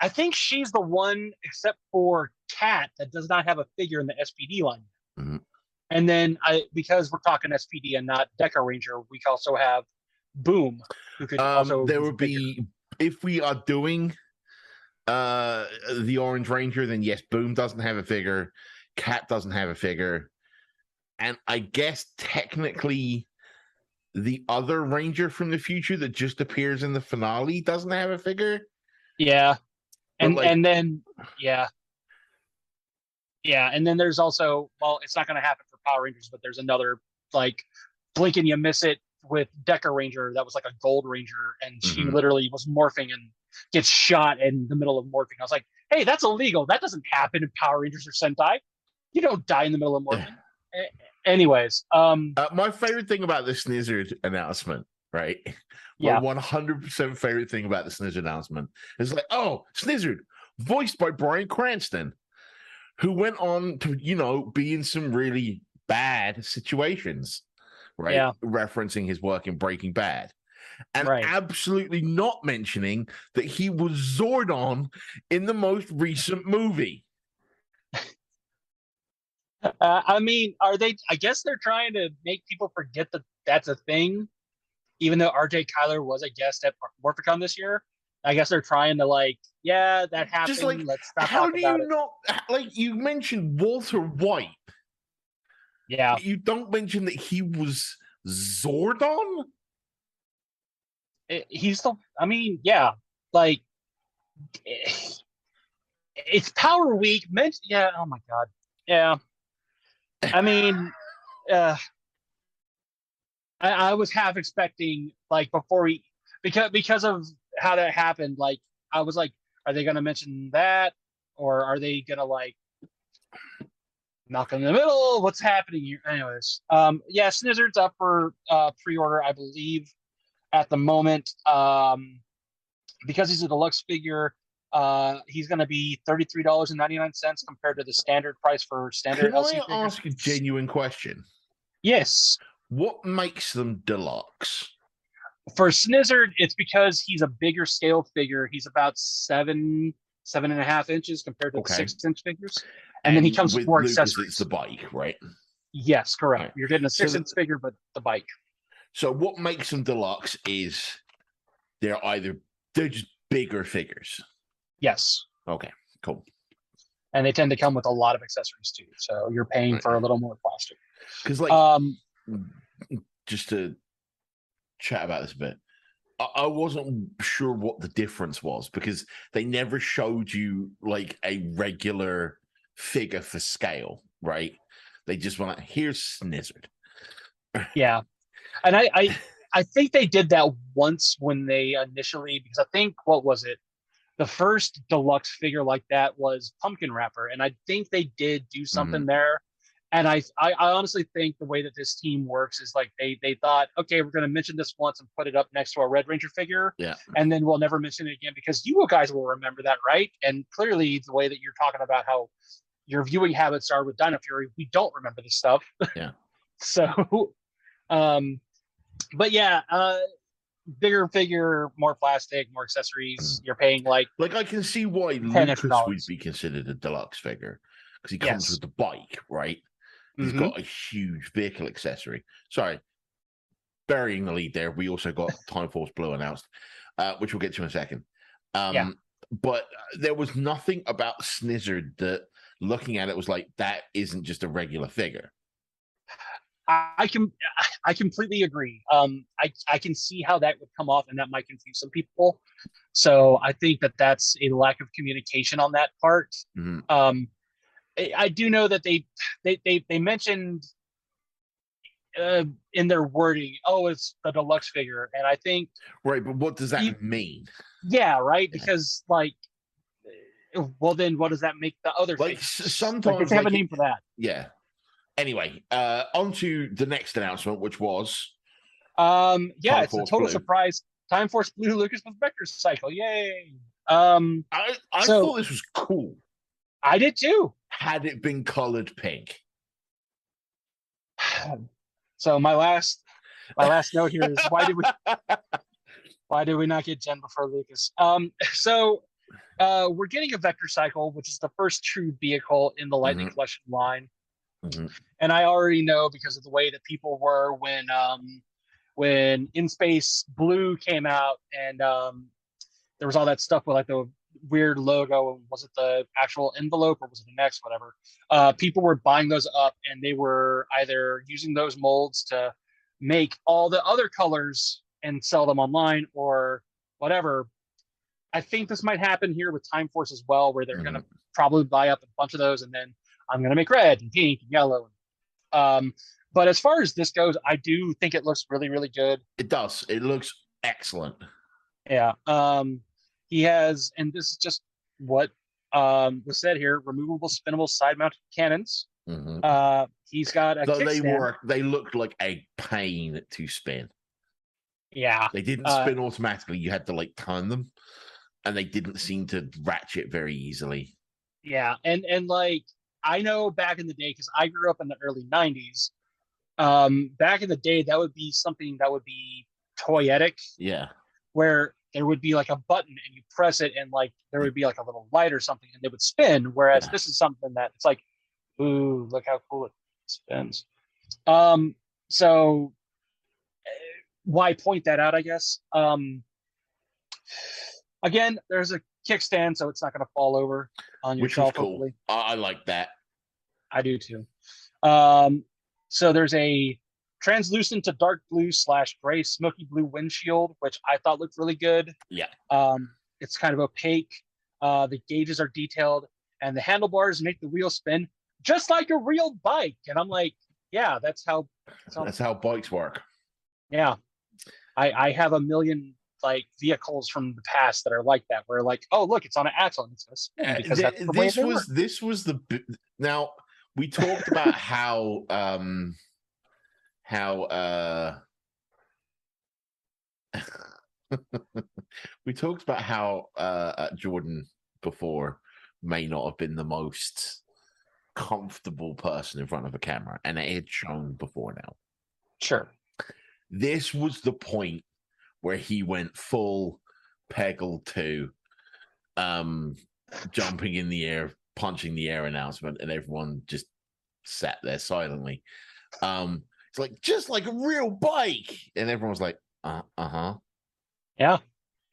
think she's the one, except for Cat, that does not have a figure in the SPD line. Mhm. And then because we're talking SPD and not Deca Ranger, we also have Boom, who could also There use a would figure. be, if we are doing the Orange Ranger, then yes, Boom doesn't have a figure, Cat doesn't have a figure, and I guess technically the other Ranger from the future that just appears in the finale doesn't have a figure. Yeah, But like, and then yeah, yeah, and then there's also, well, it's not going to happen for Power Rangers, but there's another, like, blink and you miss it with Deca Ranger that was like a Gold Ranger, and she mhm. literally was morphing and gets shot in the middle of morphing. I was like, hey, that's illegal. That doesn't happen in Power Rangers or Sentai. You don't die in the middle of morphing. Anyways, My favorite thing about the Snizzard announcement, right? My yeah, 100% favorite thing about the Snizzard announcement is like, oh, Snizzard, voiced by Bryan Cranston, who went on to, be in some really bad situations, right? yeah, Referencing his work in Breaking Bad. And right. absolutely not mentioning that he was Zordon in the most recent movie. I mean, are they? I guess they're trying to make people forget that that's a thing, even though RJ Kyler was a guest at Morphicon this year. I guess they're trying to, like, yeah, that Just like, happened. Let's not how talk do about you it. not, like, you mentioned Walter White, Yeah, but you don't mention that he was Zordon? he's the. I mean, yeah, like, it's Power Week. Yeah. Oh my God. Yeah. I mean, uh, I was half expecting, like, before we, because of how that happened. Like, I was like, are they going to mention that, or are they going to, like, knock in the middle? What's happening here? Anyways, yeah, Snizzard's up for pre-order, I believe, at the moment. Because he's a deluxe figure, he's going to be $33.99 compared to the standard price for standard Can LC I figures. ask a genuine question? Yes, What makes them deluxe? for Snizzard, it's because he's a bigger scale figure. He's about 7.5 inches compared to the Okay. 6-inch figures, and then he And comes with with more Lucas, it's the accessories. bike, right? Yes, All correct. right. You're getting a So, 6-inch figure, but the bike. so what makes them deluxe is they're just bigger figures. Yes, Okay, cool. and they tend to come with a lot of accessories too. So you're paying Right. for a little more plastic. Because, like, Um, just to chat about this a bit, I wasn't sure what the difference was because they never showed you like a regular figure for scale, right? They just went like, here's Snizzard. yeah, and I think they did that once when they initially, because I think, what was it? The first deluxe figure like that was Pumpkin Wrapper, and I think they did do Mhm. something there. And I honestly think the way that this team works is, like, they thought, okay, we're going to mention this once and put it up next to our Red Ranger figure, Yeah. and then we'll never mention it again because you guys will remember that, right? And clearly, the way that you're talking about how your viewing habits are with Dino Fury, we don't remember this stuff. Yeah. So, um, but yeah, bigger figure, more plastic, more accessories. You're paying like Like, I can see why 10 extra Lucas would dollars. be considered a deluxe figure because he comes Yes. with the bike, right? He's Mm-hmm. got a huge vehicle accessory. Sorry, burying the lead there. We also got Time Force Blue announced, which we'll get to in a second. Yeah. But there was nothing about Snizzard that, looking at it, was like, that isn't just a regular figure. I can I completely agree. I can see how that would come off, and that might confuse some people. So I think that that's a lack of communication on that part. Mm-hmm. I do know that they mentioned in their wording, oh, it's the deluxe figure, and I think, Right, but what does that mean? yeah, right, Yeah. because, like, well, then what does that make the other Like, figures? Like, sometimes, they have a like, name for that. yeah. Anyway, on to the next announcement, which was Yeah, Time it's a Force total Blue. surprise. Time Force Blue Lucas with Vector Cycle. Yay. I So thought this was cool. I did too. Had it been colored pink. So my last note here is, why did we Why did we not get Jen before Lucas? So we're getting a Vector Cycle, which is the first true vehicle in the Lightning Hmm. Collection line. Hmm. And I already know because of the way that people were when In Space Blue came out, and there was all that stuff with like the weird logo. Was it the actual envelope or was it the next whatever? People were buying those up, and they were either using those molds to make all the other colors and sell them online or whatever. I think this might happen here with Time Force as well, where they're going to Hmm. probably buy up a bunch of those, and then I'm going to make red and pink and yellow. Um, but as far as this goes, I do think it looks really, really good. It does. It looks excellent. Yeah. He has, and this is just what was said here: removable, spinnable, side-mounted cannons. Hmm. He's got a Though kickstand. they looked like a pain to spin. Yeah. They didn't Uh, spin automatically. You had to like turn them, and they didn't seem to ratchet very easily. yeah. And like I know back in the day because I grew up in the early '90s. Back in the day, that would be something that would be toyetic, Yeah. where there would be like a button and you press it and like there would be like a little light or something and they would spin. Whereas Yeah. this is something that it's like, ooh, look how cool it spins. Um, so why point that out, I guess? Again, there's a kickstand, so it's not going to fall over on your Which was shelf, cool. hopefully. I like that. I do too. Um, so there's a translucent to dark blue / gray smoky blue windshield, which I thought looked really good. Yeah. It's kind of opaque. The gauges are detailed, and the handlebars make the wheel spin just like a real bike. And I'm like, yeah, That's how bikes work. yeah. I have a million like vehicles from the past that are like that, where like, oh look, it's on an axle and it's gonna spin because that's the way they work. This was the now we talked about how we talked about how Jordan before may not have been the most comfortable person in front of a camera, and it had shown before now. Sure. This was the point where he went full Peggle 2, jumping in the air, punching the air announcement, and everyone just sat there silently. It's like just like a real bike, and everyone's like, uh-huh. Yeah.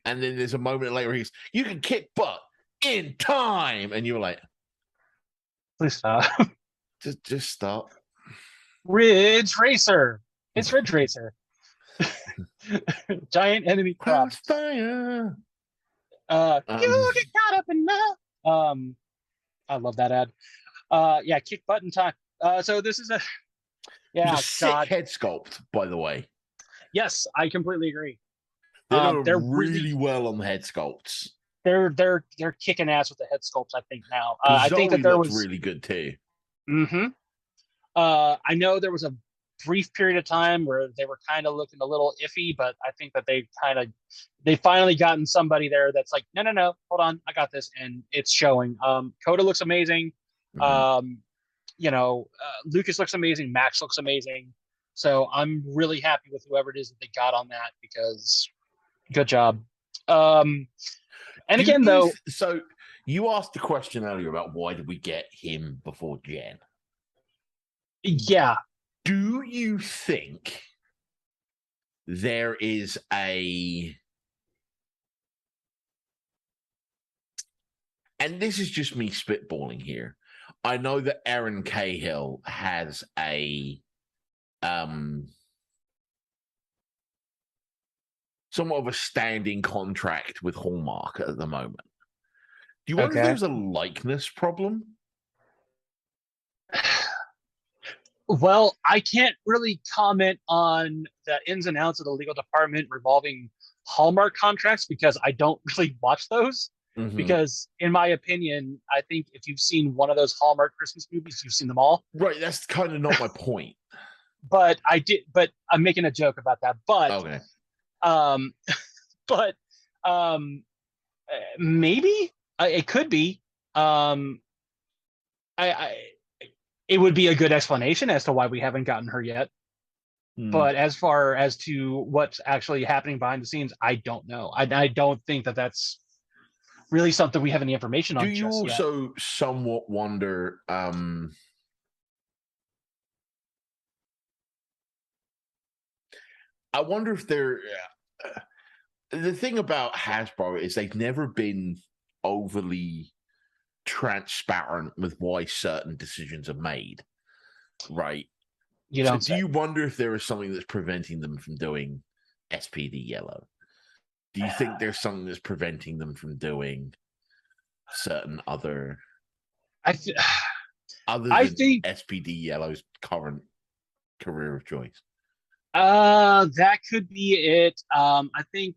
And then there's a moment later he's, you can kick butt in time, and you're like, Please stop. just stop. Ridge Racer. It's Ridge Racer. Giant enemy crops. Crossfire. You get caught up in that. I love that ad. Yeah, kick button time. So this is a It's a yeah, sick God. head sculpt, by the way. Yes, I completely agree. They do They're really well on the head sculpts. they're kicking ass with the head sculpts. I think now. I think that Zoe there looks was. really good too. Mm-hmm. I know there was a brief period of time where they were kind of looking a little iffy, but I think that they finally gotten somebody there that's like, no, no, no, hold on, I got this, and it's showing. Coda looks amazing. Mhm. Lucas looks amazing. Max looks amazing. So I'm really happy with whoever it is that they got on that because good job. And Do again, you though, so you asked a question earlier about why did we get him before Jen? yeah, Do you think there is and this is just me spitballing here. I know that Erin Cahill has a somewhat of a standing contract with Hallmark at the moment. Do you wonder if okay. there's a likeness problem? Well, I can't really comment on the ins and outs of the legal department revolving Hallmark contracts because I don't really watch those. Mm-hmm. Because, in my opinion, I think if you've seen one of those Hallmark Christmas movies, you've seen them all. Right, that's kind of not my point. But I'm making a joke about that. Okay. Um, but maybe it could be. Um, I it would be a good explanation as to why we haven't gotten her yet. Hmm. But as far as to what's actually happening behind the scenes, I don't know. I don't think that that's really something we have any information Do on you just yet. also somewhat wonder? I wonder if they're. The thing about Hasbro is they've never been overly transparent with why certain decisions are made, right? You So, don't do say. you wonder if there is something that's preventing them from doing SPD Yellow? Do you think there's something that's preventing them from doing certain I th- other I than think SPD Yellow's current career of choice? that could be it. I think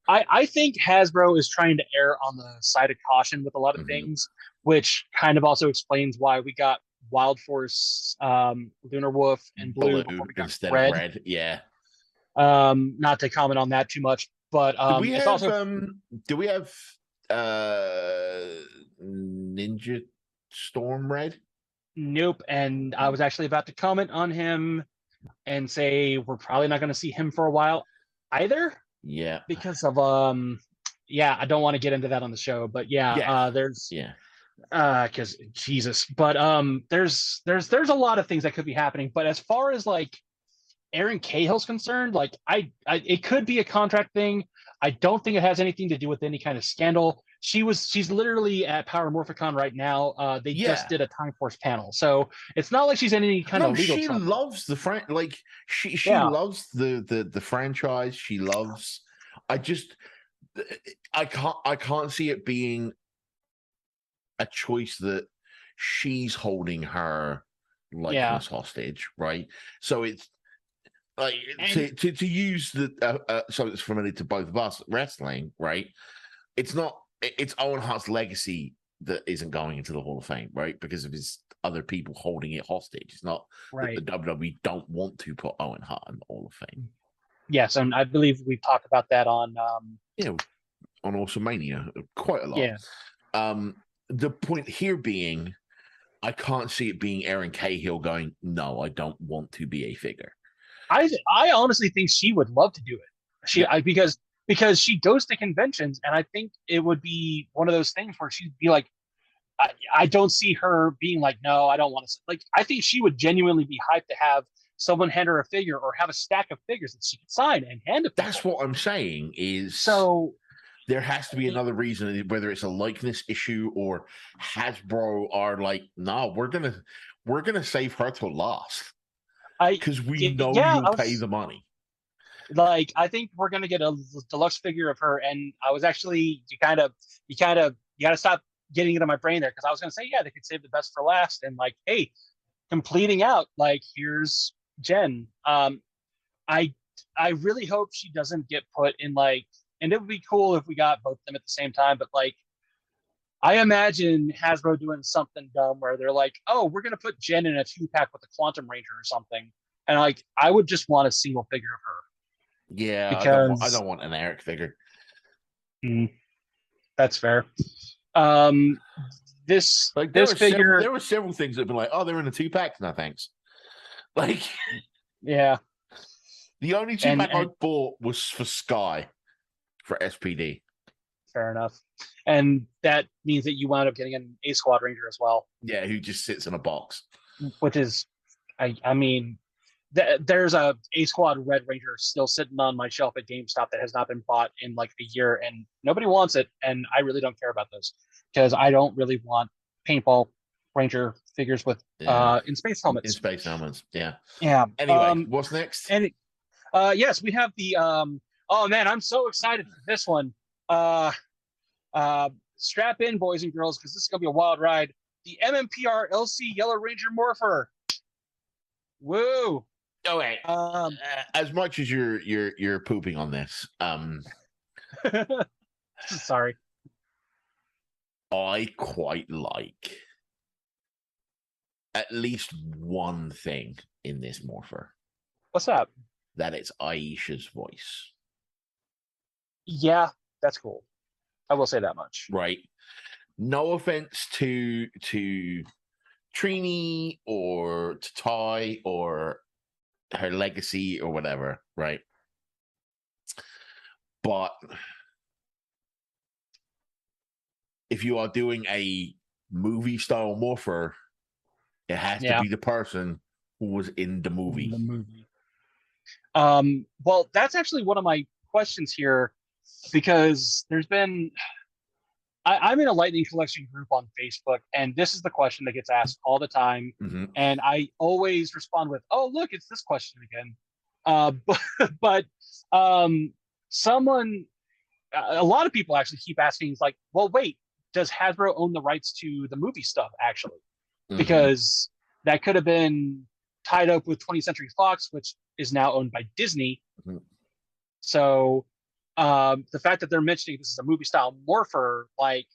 I think Hasbro is trying to err on the side of caution with a lot of Mm-hmm. things, which kind of also explains why we got Wild Force, Lunar Wolf, and Blue before Blue we got instead of Red. red. Yeah. Not to comment on that too much, but Do we it's have also Ninja Storm Red? nope. And I was actually about to comment on him and say we're probably not going to see him for a while either Yeah. because of yeah, I don't want to get into that on the show, but yeah, Yeah. there's Yeah. because Jesus, but there's a lot of things that could be happening. But as far as like Aaron Cahill's concerned, like it could be a contract thing. I don't think it has anything to do with any kind of scandal. She's literally at Power Morphicon right now. They just Yeah. did a Time Force panel, so it's not like she's in any kind No, of legal she trouble. loves the like she Yeah, loves the franchise. She loves. I just I can't see it being a choice that she's holding her yeah, likeness hostage, right? So it's like and to use the something that's familiar to both of us, wrestling, right? It's not it's Owen Hart's legacy that isn't going into the Hall of Fame, right? Because of his other people holding it hostage. It's not that the right. WWE don't want to put Owen Hart in the Hall of Fame. Yes, and I believe we've talked about that on Yeah, on Awesome Mania quite a lot. yeah. Um, the point here being, I can't see it being Aaron Cahill going, no, I don't want to be a figure. I honestly think she would love to do it. Yeah, Because she goes to conventions, and I think it would be one of those things where she'd be like, I don't see her being like, no, I don't want to. Like, I think she would genuinely be hyped to have someone hand her a figure or have a stack of figures that she could sign and hand to that's people. what I'm saying is So there has to be another reason, whether it's a likeness issue or Hasbro are like, no, we're gonna save her till last I, because we know yeah, you'll I pay was the money. like, I think we're gonna get a deluxe figure of her, and I was actually you got to stop getting it in my brain there because I was gonna say, yeah, they could save the best for last, and like, hey, completing out, like, here's Jen. I I really hope she doesn't get put in like, and it would be cool if we got both of them at the same time, but like, I imagine Hasbro doing something dumb where they're like, oh, we're gonna put Jen in a 2-pack with the Quantum Ranger or something, and like, I would just want a single figure of her Yeah, I because don't want an Eric figure. mm, that's fair. Um, this Like this figure, there were several things that have been like, oh, they're in a 2-pack. No thanks. Like yeah, the only two and pack I bought was for Sky for SPD. fair enough, and that means that you wound up getting an A Squad Ranger as well, Yeah, who just sits in a box. which is, I mean, there's a Squad Red Ranger still sitting on my shelf at GameStop that has not been bought in like a year, and nobody wants it, and I really don't care about those because I don't really want paintball Ranger figures with Yeah. in space In helmets. Space Helmets. Yeah. Yeah. Anyway, what's next? And yes, we have the oh man, I'm so excited for this one. Uh Strap in, boys and girls, because this is gonna be a wild ride. The MMPR LC Yellow Ranger Morpher. Woo! Oh wait. Um, As much as you're pooping on this, sorry. I quite like at least one thing in this morpher. What's up? That it's Aisha's voice. Yeah, that's cool. I will say that much. Right. No offense to Trini or to Ty or her legacy or whatever, right? But if you are doing a movie style morpher, it has to Yeah, be the person who was in the movie. the movie. Well, that's actually one of my questions here because there's been I'm in a Lightning Collection group on Facebook, and this is the question that gets asked all the time. Mm-hmm. And I always respond with, "Oh, look, it's this question again." But someone, a lot of people actually keep asking, like, "Well, wait, does Hasbro own the rights to the movie stuff actually?" Mm-hmm. Because that could have been tied up with 20th Century Fox, which is now owned by Disney. Mm-hmm. So the fact that they're mentioning this is a movie style morpher, like,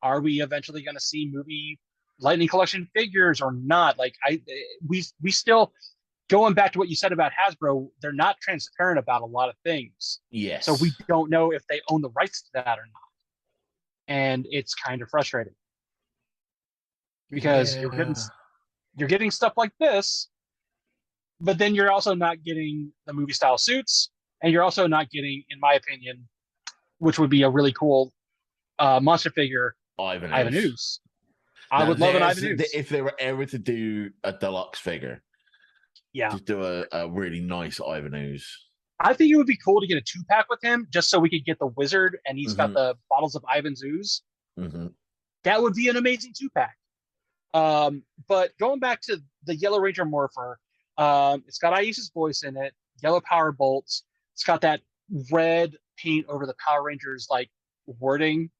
are we eventually going to see movie Lightning Collection figures or not? Like, we still, going back to what you said about Hasbro, they're not transparent about a lot of things, so we Yes. don't know if they own the rights to that or not, and it's kind of frustrating because Yeah. you're getting stuff like this, but then you're also not getting the movie style suits, and you're also not getting, in my opinion, which would be a really cool monster figure, Ivan Ivan Ooze. Ooze. I Now, would love an Ivan Ooze. if they were ever to do a deluxe figure, Yeah. to do a really nice Ivan Ooze. I think it would be cool to get a 2-pack with him just so we could get the wizard and he's got Mm-hmm. the bottles of Ivan's Ooze. Mm-hmm. That would be an amazing 2-pack. But going back to the Yellow Ranger Morpher, it's got Aisha's voice in it, yellow power bolts. It's got that red paint over the Power Rangers like wording,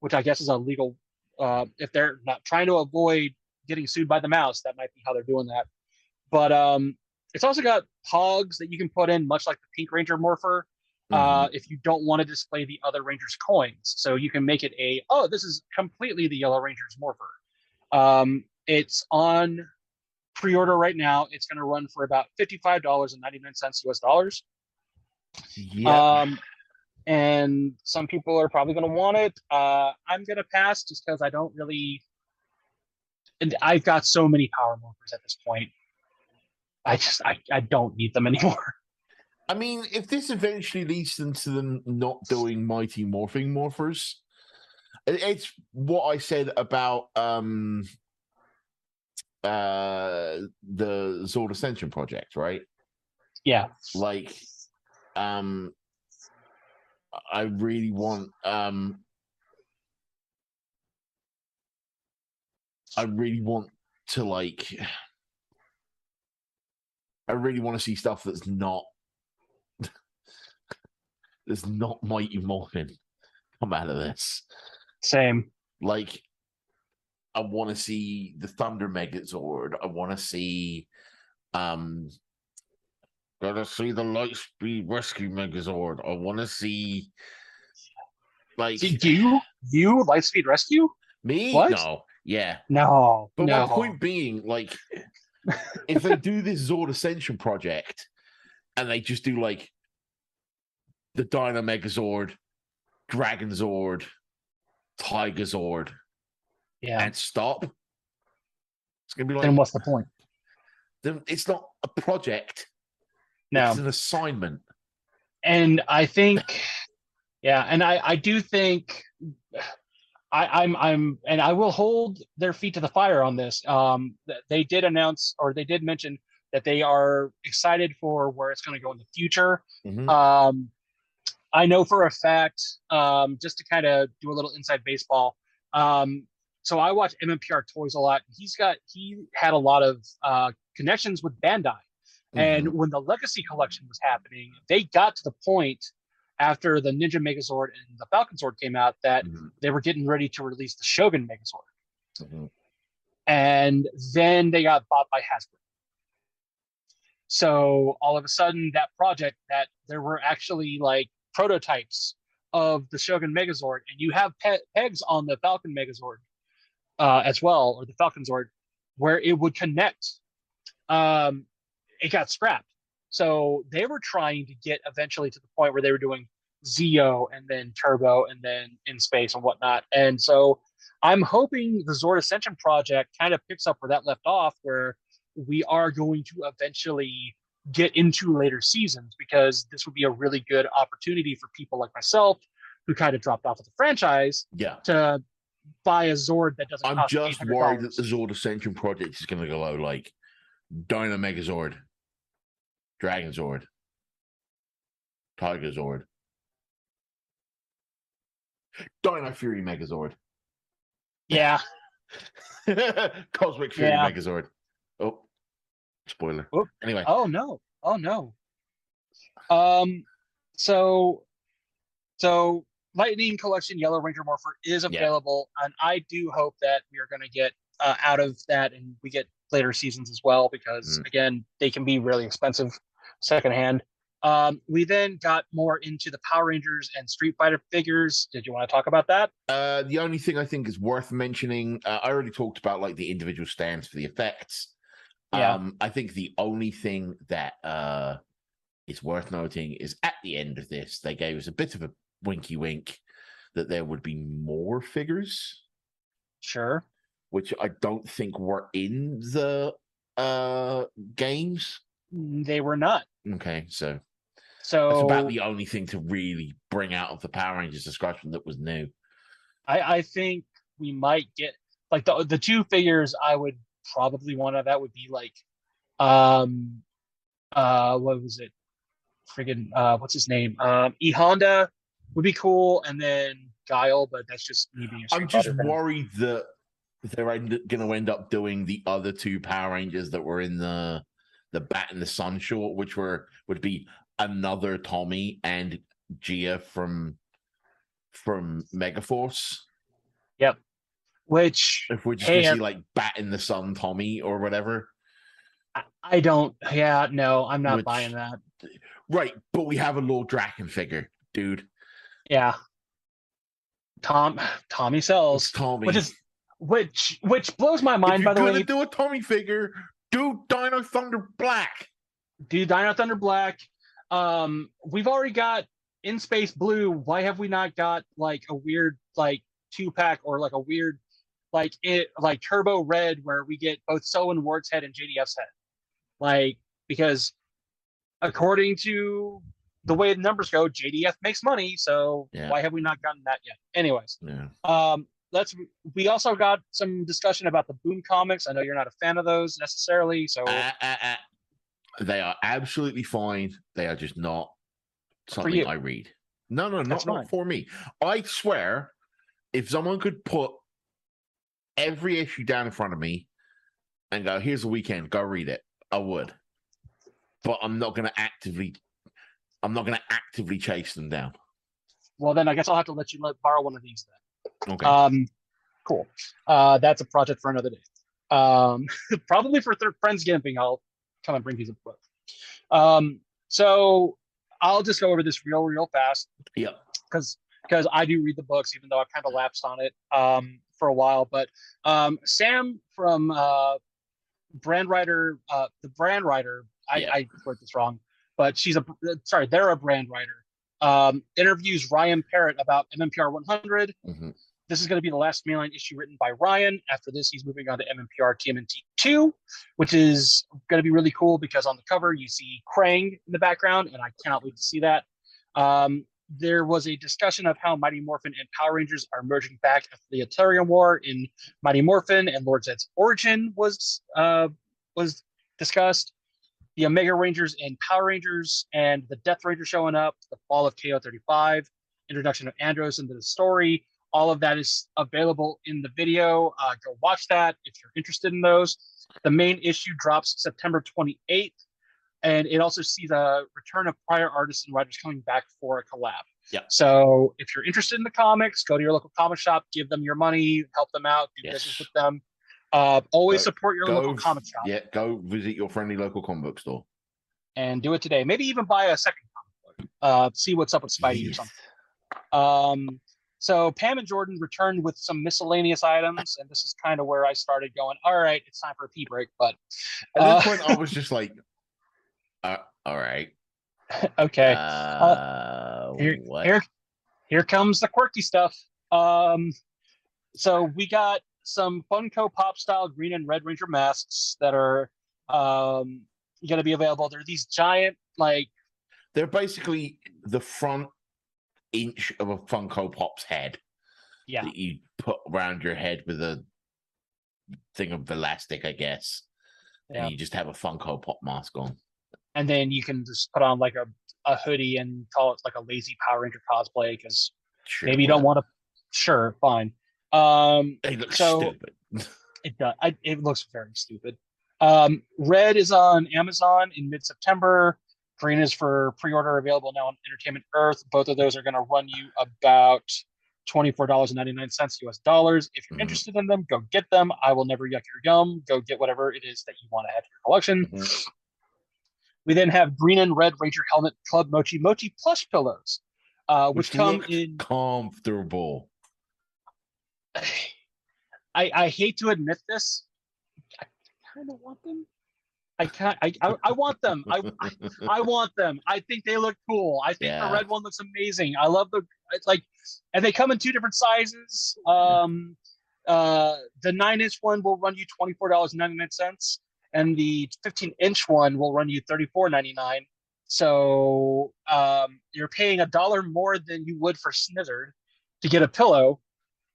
which I guess is illegal. If they're not trying to avoid getting sued by the mouse, that might be how they're doing that. But it's also got pogs that you can put in, much like the Pink Ranger Morpher. Mm-hmm. If you don't want to display the other Rangers' coins, so you can make it this is completely the Yellow Rangers Morpher. It's on pre-order right now. It's going to run for about $55.99 US dollars. Yep. And some people are probably going to want it. I'm going to pass just because I don't really. And I've got so many power morphers at this point. I don't need them anymore. I mean, if this eventually leads them to them not doing Mighty Morphing Morphers, it's what I said about the Zord Ascension project, right? Yeah. Like, I really want to like I really want to see stuff that's not Mighty Morphin come out of this. Same. Like, I want to see the Thunder Megazord. I want to see gotta see the Lightspeed Rescue Megazord. I want to see like See, you Lightspeed Rescue? me? What? No, yeah. No, But my no. point being, like, if they do this Zord Ascension project and they just do like the Dino Megazord, Dragon Zord, Tiger Zord, Yeah. and stop, it's gonna be Then like, what's the point? then it's not a project, No. it's an assignment. And I think, yeah, and I do think I'm and I will hold their feet to the fire on this. They did announce, or they did mention that they are excited for where it's going to go in the future. Mm-hmm. I know for a fact, just to kind of do a little inside baseball. So I watch MMPR Toys a lot. He had a lot of connections with Bandai, and Mm-hmm. when the Legacy Collection was happening, they got to the point after the Ninja Megazord and the Falcon Zord came out that Mm-hmm. they were getting ready to release the Shogun Megazord, Mm-hmm. and then they got bought by Hasbro. So all of a sudden, that project that there were actually like prototypes of the Shogun Megazord, and you have pegs on the Falcon Megazord as well, or the Falcon Zord, where it would connect. Um, it got scrapped. So they were trying to get eventually to the point where they were doing Zeo and then Turbo and then In Space and whatnot. And so I'm hoping the Zord Ascension project kind of picks up where that left off, where we are going to eventually get into later seasons, because this would be a really good opportunity for people like myself who kind of dropped off of the franchise Yeah. to buy a Zord that doesn't I'm cost just worried that the $800. Zord Ascension project is going to go out like Dino Megazord, Dragon Zord, Tiger Zord, Dino Fury Megazord, Yeah, Cosmic Fury yeah. Megazord. Oh, spoiler. Oop. Anyway, Oh no. Oh no. Um, so so Lightning Collection Yellow Ranger Morpher is yeah. available, and I do hope that we are going to get out of that and we get later seasons as well, because Mm. again, they can be really expensive secondhand. We then got more into the Power Rangers and Street Fighter figures. Did you want to talk about that? The only thing I think is worth mentioning, I already talked about like the individual stands for the effects. Yeah, I think the only thing that is worth noting is at the end of this, they gave us a bit of a winky wink that there would be more figures, sure. which I don't think were in the games. They were not. Okay, so that's about So the only thing to really bring out of the Power Rangers discussion that was new. I think we might get like the two figures I would probably want of that would be like um what was it? Friggin' what's his name? E Honda would be cool, and then Guile, but that's just me being a I'm Street just Fighter fan. worried that they're going to end up doing the other two Power Rangers that were in the Bat and the Sun short, which would be another Tommy and Gia from Megaforce. Yep. Which, If we're just going hey, to see like Bat in the Sun Tommy or whatever, I don't. Yeah, no, I'm not buying which that. right, but we have a Lord Draken figure, dude. Yeah, Tommy It's sells, which Tommy. is which blows my If mind. you're By the gonna way, do a Tommy figure, do Dino Thunder Black. do Dino Thunder Black. We've already got In Space Blue. Why have we not got like a weird like 2-pack, or like a weird like Turbo Red where we get both Selwyn Ward's head and JDF's head? Like, because according to the way the numbers go, JDF makes money, so Yeah, why have we not gotten that yet? Anyways, yeah. let's. We also got some discussion about the Boom comics. I know you're not a fan of those necessarily, so They are absolutely fine. They are just not for something you, I read. No, no, that's not fine. for me. I swear, if someone could put every issue down in front of me and go, "Here's the weekend, go read it," I would. But I'm not going to actively. I'm not going to actively chase them down. Well, then I guess I'll have to let you borrow one of these then. Okay. Cool. That's a project for another day. Probably for Friendsgiving, I'll come and bring these up. So I'll just go over this real fast. Yep. Because I do read the books, even though I've kind of lapsed on it for a while. But Sam from Brand Writer, the Brand Writer, I wrote this wrong, but they're a brand writer. Interviews Ryan Parrott about MMPR 100. Mm-hmm. This is going to be the last mainline issue written by Ryan. After this, he's moving on to MMPR TMNT 2, which is going to be really cool because on the cover, you see Krang in the background, and I cannot wait to see that. There was a discussion of how Mighty Morphin and Power Rangers are merging back after the Atarian War in Mighty Morphin, and Lord Zed's origin was discussed. The Omega Rangers and Power Rangers, and the Death Ranger showing up, the fall of KO-35, introduction of Andros into the story. All of that is available in the video. Go watch that if you're interested in those. The main issue drops September 28th, and it also sees a return of prior artists and writers coming back for a collab. Yeah. So if you're interested in the comics, go to your local comic shop, give them your money, help them out, do business with them. Always support your local comic shop. Yeah, go visit your friendly local comic book store. And do it today. Maybe even buy a second comic book. See what's up with Spidey or something. So Pam and Jordan returned with some miscellaneous items, and this is kind of where I started going, all right, it's time for a pee break. But at this point, I was just like, all right. Okay. What? Here comes the quirky stuff. So we got some Funko Pop style Green and Red Ranger masks that are going to be available. They're these giant, like, They're basically the front inch of a Funko Pop's head yeah, that you put around your head with a thing of elastic, I guess, and yeah. you just have a Funko Pop mask on. And then you can just put on like a hoodie and call it like a lazy Power Ranger cosplay because Sure, maybe you don't whatever. want to. Sure, fine. They look So stupid. it does. It looks very stupid. Red is on Amazon in mid-September. Green is for pre-order, available now on Entertainment Earth. Both of those are going to run you about $24.99 US dollars. If you're Mhm, interested in them, go get them. I will never yuck your yum. Go get whatever it is that you want to add to your collection. mhm. We then have Green and Red Ranger Helmet Club Mochi Mochi plush pillows, which Which come looked in. comfortable. I hate to admit this. I kind of want them. I can't. I want them. I want them. I think they look cool. I think the Yeah. red one looks amazing. I love the it's like, and they come in two different sizes. The 9-inch one will run you $24.99, and the 15-inch one will run you $34.99. So you're paying $1 more than you would for Snizzard to get a pillow,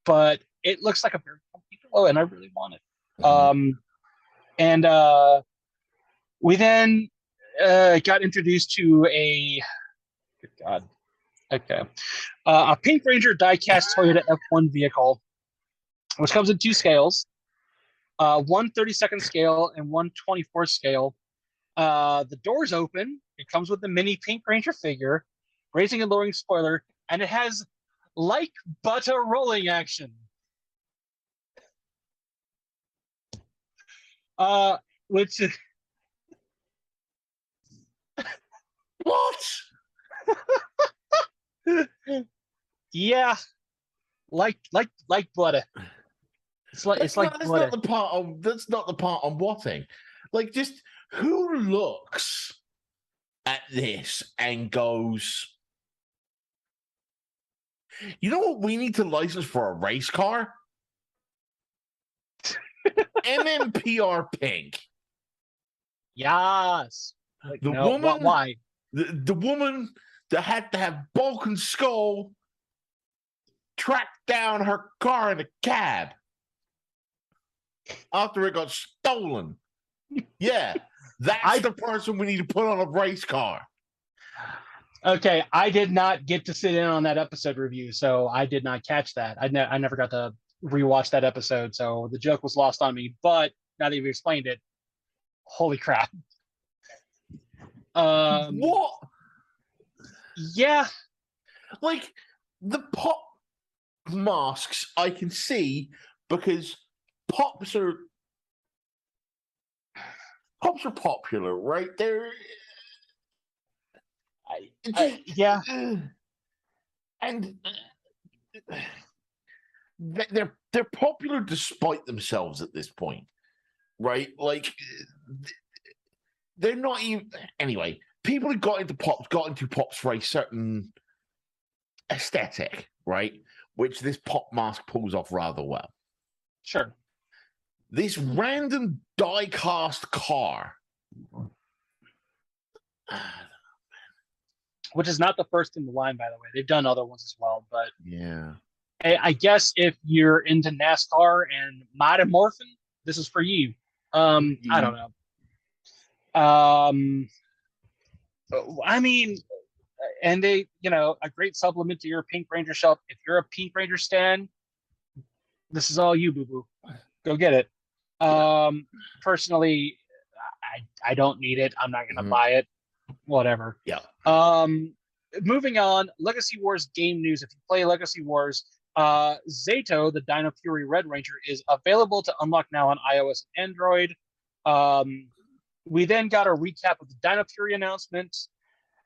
but it looks like a very comfy pillow, and I really want it. Mhm. And we then got introduced to good God, okay, a Pink Ranger diecast Toyota F1 vehicle, which comes in two scales, one 32nd scale and one 24th scale. The doors open. It comes with the mini Pink Ranger figure, raising and lowering spoiler, and it has like butter rolling action. Which What? yeah, like butter. It's like That's not butter. the part of that's not the part I'm wanting. Like, just who looks at this and goes, you know what we need to license for a race car? MMPR Pink. Yes. Like, The no, what? woman, Why? the woman that had to have bulk and skull track down her car in a cab after it got stolen. Yeah, that's I the person we need to put on a race car. Okay. I did not get to sit in on that episode review, so I did not catch that. I never got to rewatch that episode, so the joke was lost on me. But now that you've explained it, holy crap! Um, What? yeah, Like, the pop masks I can see because pops are pops are popular, right? They're just yeah. and they're popular despite themselves at this point, right? Like, they're not even anyway. People who got into pops for a certain aesthetic, right? Which this pop mask pulls off rather well. Sure. This random die cast car. Which is not the first in the line, by the way. They've done other ones as well, but Yeah. I guess if you're into NASCAR and Mighty Morphin, this is for you. I don't know. I mean, and they, a great supplement to your Pink Ranger shelf. If you're a Pink Ranger stan, this is all you, boo boo. Go get it. Yeah. Personally, I don't need it. I'm not gonna Mhm. buy it. Whatever. Yeah. Moving on, Legacy Wars game news. If you play Legacy Wars, Zato, the Dino Fury Red Ranger, is available to unlock now on iOS and Android. We then got a recap of the Dino Fury announcement,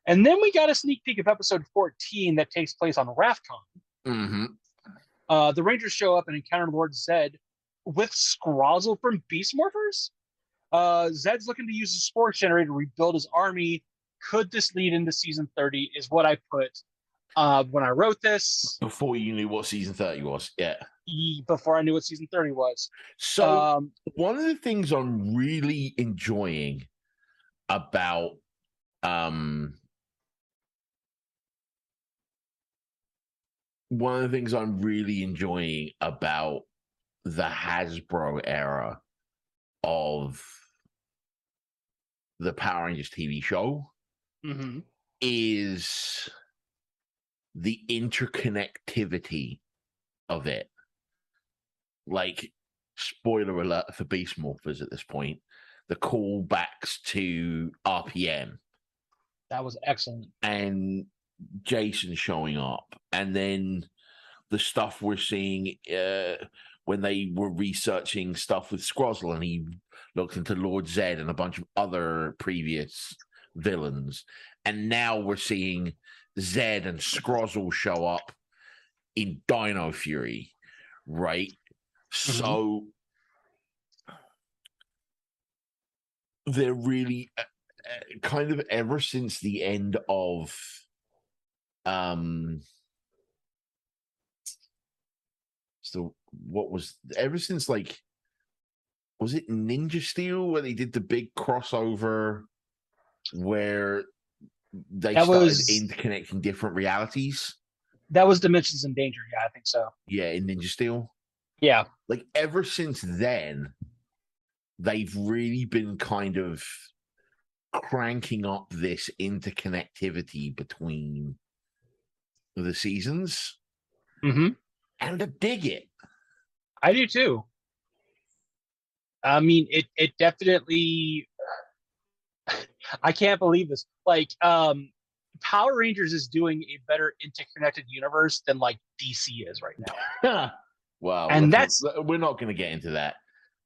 and then we got a sneak peek of episode 14 that takes place on RAFCON. Mm-hmm. The Rangers show up and encounter Lord Zed with Scrozzle from Beast Morphers. Zed's looking to use the Sporks Generator to rebuild his army. Could this lead into season 30? Is what I put when I wrote this. Before you knew what season 30 was. Yeah. Before I knew what season 30 was. So one of the things I'm really enjoying about one of the things I'm really enjoying about the Hasbro era of the Power Rangers TV show is the interconnectivity of it. Like, spoiler alert for Beast Morphers at this point, the callbacks to RPM. That was excellent. And Jason showing up. And then the stuff we're seeing when they were researching stuff with Scrozzle, and he looked into Lord Zed and a bunch of other previous villains. And now we're seeing Zed and Scrozzle show up in Dino Fury, right? So they're really kind of, ever since the end of so what was, ever since, like, was it Ninja Steel where they did the big crossover where they started interconnecting different realities? That was Dimensions in Danger. Yeah, I think so. Yeah, in Ninja Steel. Yeah. Like, ever since then, they've really been kind of cranking up this interconnectivity between the seasons. And I dig it. I do too. I mean, it definitely, I can't believe this. Like, Power Rangers is doing a better interconnected universe than like DC is right now. Well, and we're not going to get into that.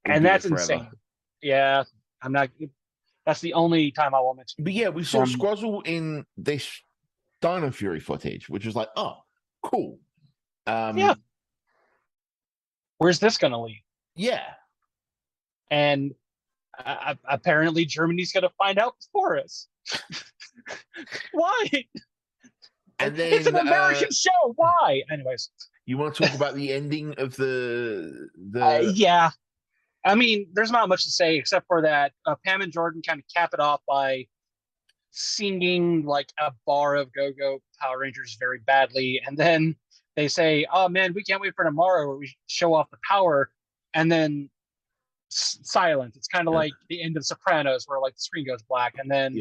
And that's insane. Yeah, I'm not. That's the only time I will mention. But yeah, we saw Scrozzle in this Dino Fury footage, which was like, oh, cool. Yeah. Where's this going to lead? Yeah. And apparently Germany's going to find out before us. Why? And then it's an American show. Why? Anyways, you want to talk about the ending of the yeah. I mean, there's not much to say except for that Pam and Jordan kind of cap it off by singing like a bar of Go-Go Power Rangers very badly, and then they say, "Oh man, we can't wait for tomorrow where we show off the power," and then silence. It's kind of like the end of Sopranos, where like the screen goes black, and then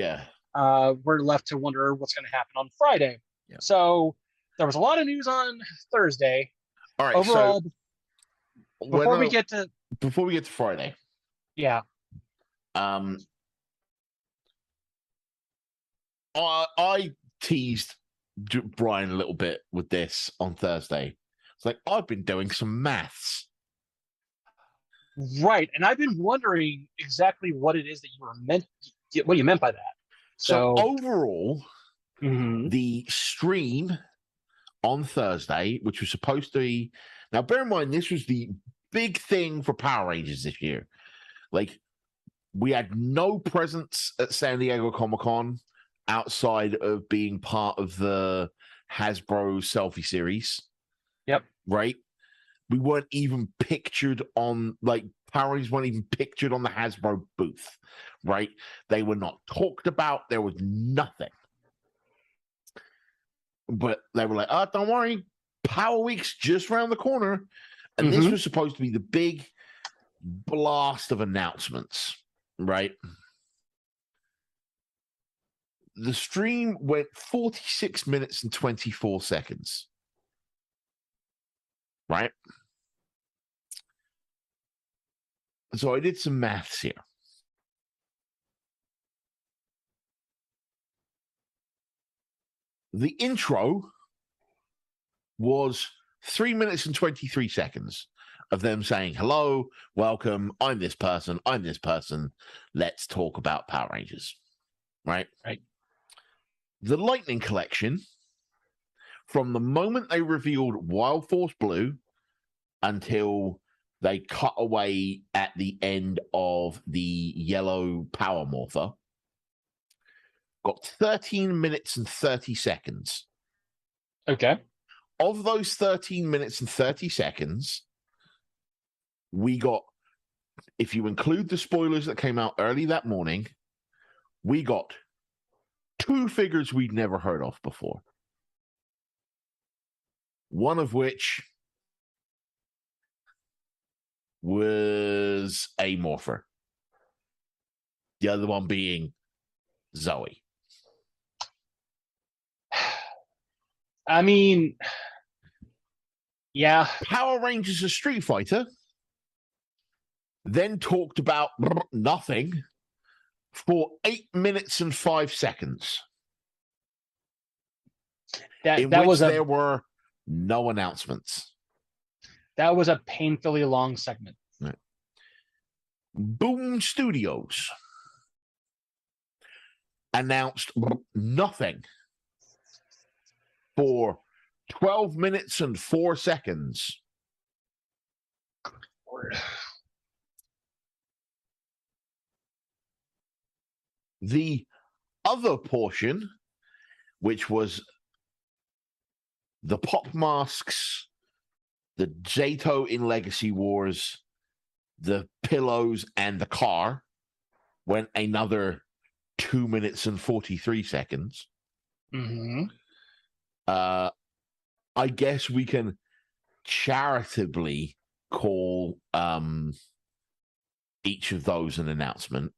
we're left to wonder what's going to happen on Friday. Yeah. So there was a lot of news on Thursday. All right. Overall, so before we get to Friday, yeah. I teased Brian a little bit with this on Thursday. It's like, I've been doing some maths. Right. And I've been wondering exactly what it is that what you meant by that. So overall, the stream on Thursday, which was supposed to be, now bear in mind, this was the big thing for Power Rangers this year. Like, we had no presence at San Diego Comic-Con outside of being part of the Hasbro selfie series. Yep. Right? We weren't even pictured on, like, Power Rangers weren't even pictured on the Hasbro booth. Right? They were not talked about. There was nothing. But they were like, oh, don't worry. Power Week's just around the corner. And this was supposed to be the big blast of announcements. Right? The stream went 46 minutes and 24 seconds. Right? So I did some maths here. The intro was 3 minutes and 23 seconds of them saying, hello, welcome, I'm this person, let's talk about Power Rangers. Right? Right. The Lightning Collection, from the moment they revealed Wild Force Blue until they cut away at the end of the Yellow Power Morpher, got 13 minutes and 30 seconds. Okay. Of those 13 minutes and 30 seconds, we got, if you include the spoilers that came out early that morning, we got two figures we'd never heard of before. One of which was a morpher. The other one being Zoe. I mean, yeah. Power Rangers of Street Fighter then talked about nothing for 8 minutes and 5 seconds. That was there were no announcements. That was a painfully long segment. Right. Boom Studios announced nothing for 12 minutes and 4 seconds. The other portion, which was the pop masks, the Zato in Legacy Wars, the pillows, and the car, went another 2 minutes and 43 seconds. Mm-hmm. I guess we can charitably call each of those an announcement.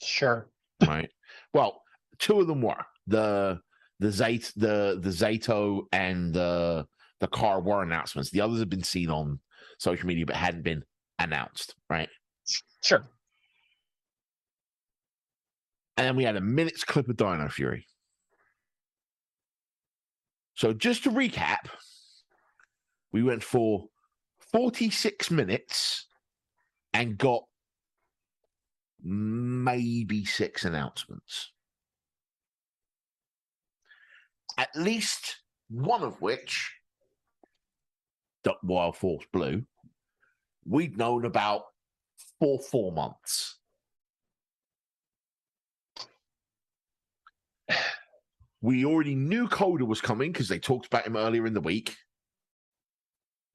Sure. Right. Well, two of them were the Zato and the car were announcements. The others have been seen on social media but hadn't been announced. Right. Sure. And then we had a minute's clip of Dino Fury. So just to recap, we went for 46 minutes and got maybe 6 announcements. At least one of which, Duck Wild Force Blue, we'd known about for 4 months. We already knew Coda was coming because they talked about him earlier in the week.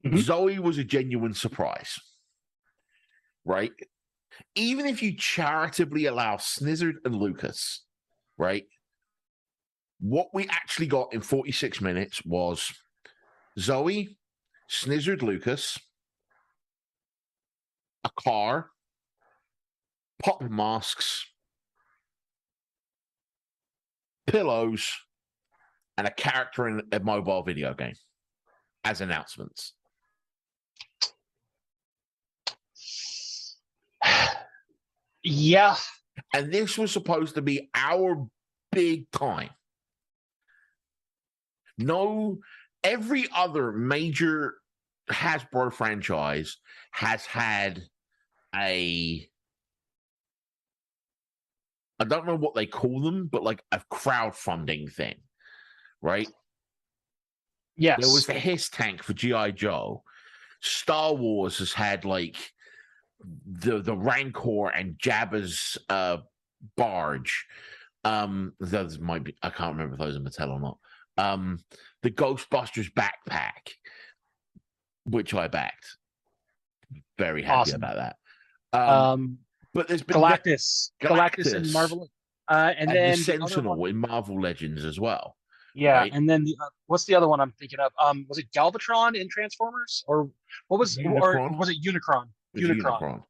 Mm-hmm. Zoe was a genuine surprise, right? Even if you charitably allow Snizzard and Lucas, right? What we actually got in 46 minutes was Zoe, Snizzard, Lucas, a car, pop masks, pillows, and a character in a mobile video game as announcements. Yeah. And this was supposed to be our big time. No, every other major Hasbro franchise has had I don't know what they call them, but like a crowdfunding thing, right? Yes. There was the Hiss Tank for G.I. Joe. Star Wars has had like the Rancor and Jabba's barge. Those might be, I can't remember if those are Mattel or not. The Ghostbusters backpack, which I backed. Very happy about that. But there's been Galactus and Marvel, and then the Sentinel in Marvel Legends as well. Yeah, right? And then what's the other one I'm thinking of? Was it Galvatron in Transformers, or what was, Unicron? Or was it Unicron? Unicron.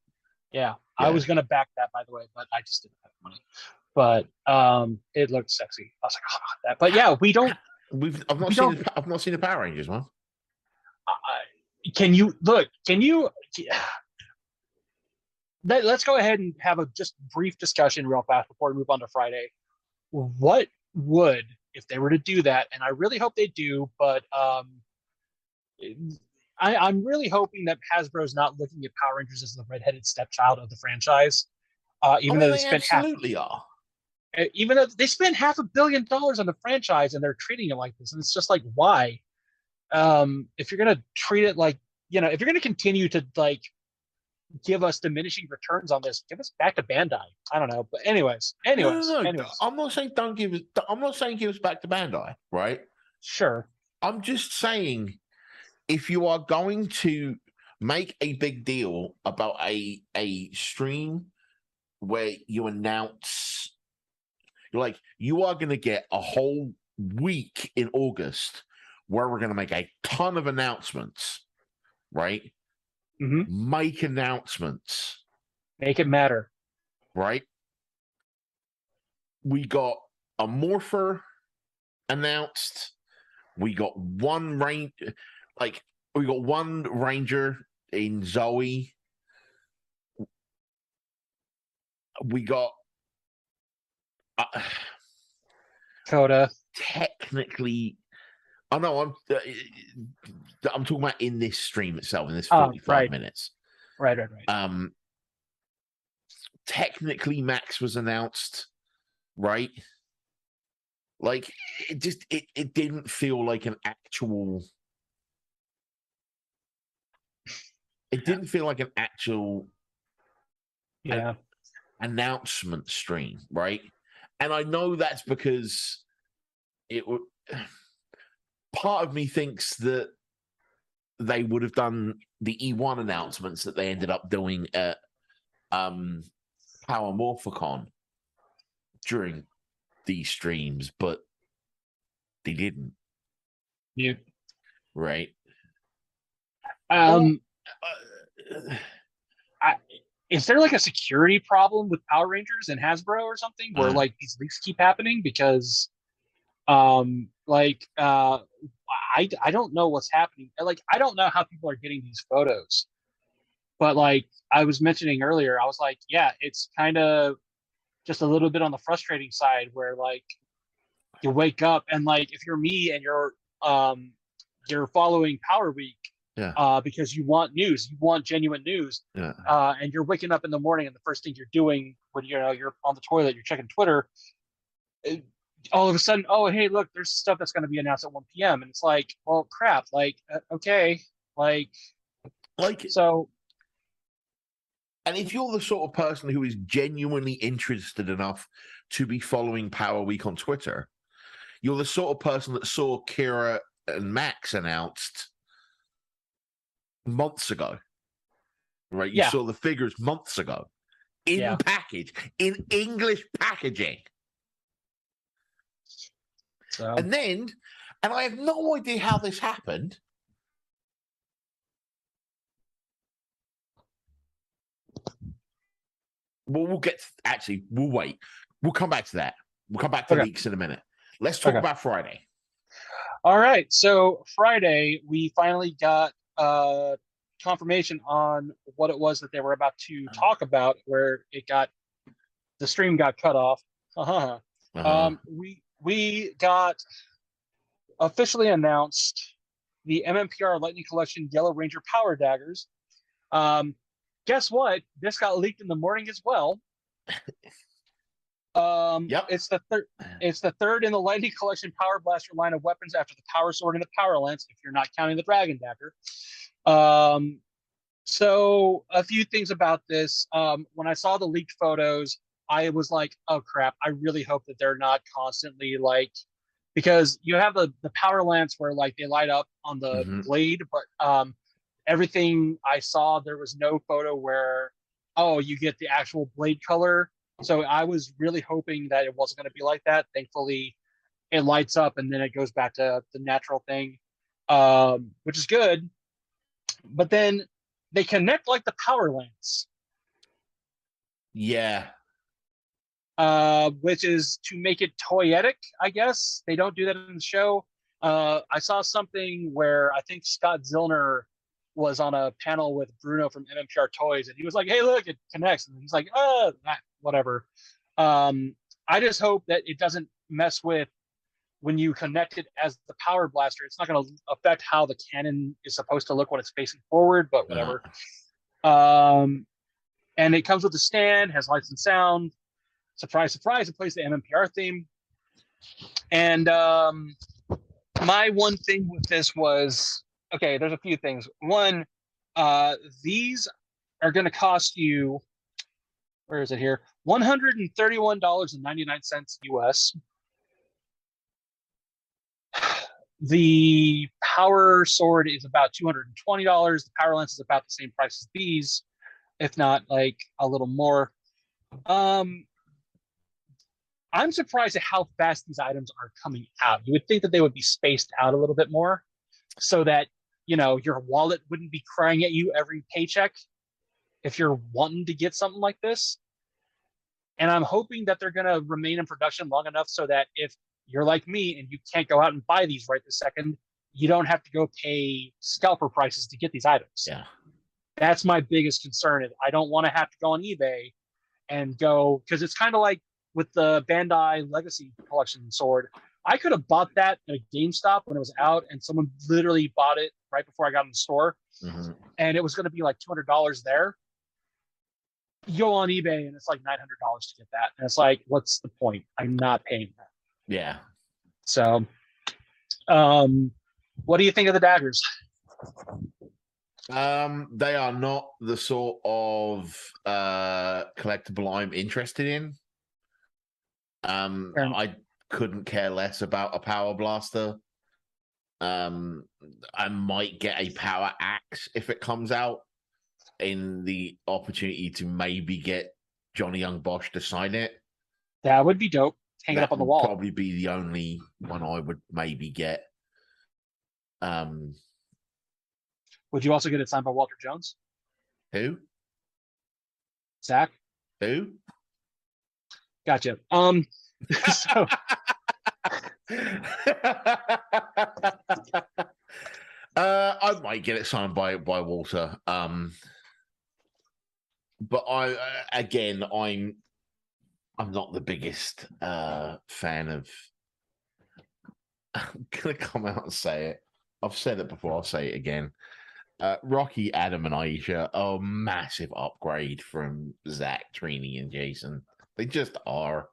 Yeah, I was gonna back that, by the way, but I just didn't have money. But it looked sexy. I was like, oh, that. But yeah, we don't. I've not seen the Power Rangers one. Can you look? Can you? Let's go ahead and have a just brief discussion real fast before we move on to Friday. What would, if they were to do that, and I really hope they do, but I'm really hoping that Hasbro's not looking at Power Rangers as the redheaded stepchild of the franchise, even though they absolutely are. Even though they spent $500 million on the franchise and they're treating it like this, and it's just like, why? If you're gonna treat it like, if you're gonna continue to like give us diminishing returns on this, give us back to Bandai. I don't know, but anyways. No. I'm not saying give us back to Bandai, right? Sure. I'm just saying, if you are going to make a big deal about a stream where you announce Like, you are going to get a whole week in August where we're going to make a ton of announcements, right? Hmm. Make announcements, Make it matter. right? We got a Morpher announced. We got one we got one Ranger in Zoe. We got Coda. technically. Oh no, I'm talking about in this stream itself, in this Oh, 45 right. minutes. Right. Technically Max was announced, right? Like, it didn't feel like an actual. It didn't feel like an actual Yeah. announcement stream, right? And I know that's because it would. Part of me thinks that they would have done the E1 announcements that they ended up doing at Power Morphicon during these streams, but they didn't. You. Right. Um. Uh, Is there like a security problem with Power Rangers and Hasbro or something where like these leaks keep happening? Because like I don't know what's happening. Like I don't know how people are getting these photos. But like I was mentioning earlier, I was like, yeah, it's kind of just a little bit on the frustrating side where like you wake up and like if you're me and you're following Power Week yeah. because you want news, you want genuine news, Yeah. and you're waking up in the morning and the first thing you're doing when you're on the toilet, you're checking Twitter. All of a sudden, oh hey, look, there's stuff that's going to be announced at 1 p.m. and it's like, well, crap, like okay, like so. And if you're the sort of person who is genuinely interested enough to be following Power Week on Twitter, you're the sort of person that saw Kira and Max announced months ago, right? You Yeah. saw the figures months ago in English packaging. So And I have no idea how this happened. Well, we'll wait. We'll come back to that. We'll come back to okay. leaks in a minute. Let's talk about Friday. All right. So Friday, we finally got confirmation on what it was that they were about to talk about, where the stream got cut off. We got officially announced the MMPR Lightning Collection Yellow Ranger Power Daggers. Guess what? This got leaked in the morning as well. Yep. It's the third in the Lightning Collection Power Blaster line of weapons after the Power Sword and the Power Lance, if you're not counting the Dragon Dagger. So a few things about this. When I saw the leaked photos, I was like, oh crap, I really hope that they're not constantly like, because you have the Power Lance where like they light up on the blade, but everything I saw, there was no photo where, oh, you get the actual blade color. So I was really hoping that it wasn't going to be like that. Thankfully, it lights up and then it goes back to the natural thing, which is good. But then they connect like the Power Lance. Yeah. Which is to make it toyetic, I guess. They don't do that in the show. I saw something where I think Scott Zillner was on a panel with Bruno from MMPR Toys, and he was like, "Hey, look, it connects." And he's like, whatever." I just hope that it doesn't mess with when you connect it as the Power Blaster. It's not going to affect how the cannon is supposed to look when it's facing forward, but whatever. And it comes with a stand, has lights and sound. Surprise, surprise! It plays the MMPR theme. And my one thing with this was, okay, there's a few things. One, these are going to cost you, where is it here? $131.99 US. The Power Sword is about $220. The Power Lance is about the same price as these, if not like a little more. I'm surprised at how fast these items are coming out. You would think that they would be spaced out a little bit more so that, your wallet wouldn't be crying at you every paycheck if you're wanting to get something like this. And I'm hoping that they're going to remain in production long enough so that if you're like me and you can't go out and buy these right this second, you don't have to go pay scalper prices to get these items. Yeah. That's my biggest concern. Is I don't want to have to go on eBay and go, because it's kind of like with the Bandai Legacy Collection sword. I could have bought that at a GameStop when it was out, and someone literally bought it right before I got in the store, and it was going to be like $200 there. You go on eBay and it's like $900 to get that, and it's like, what's the point? I'm not paying that. Yeah. So, what do you think of the daggers? They are not the sort of collectible I'm interested in. I couldn't care less about a power blaster. I might get a power axe if it comes out, in the opportunity to maybe get Johnny Young Bosch to sign it. That would be dope. Hang it up on the wall. Probably be the only one I would maybe get. Would you also get it signed by Walter Jones? Who? Zach? Who? Gotcha. So I might get it signed by Walter. But I'm not the biggest fan of. I'm gonna come out and say it. I've said it before. I'll say it again. Rocky, Adam, and Aisha are a massive upgrade from Zach, Trini, and Jason. They just are.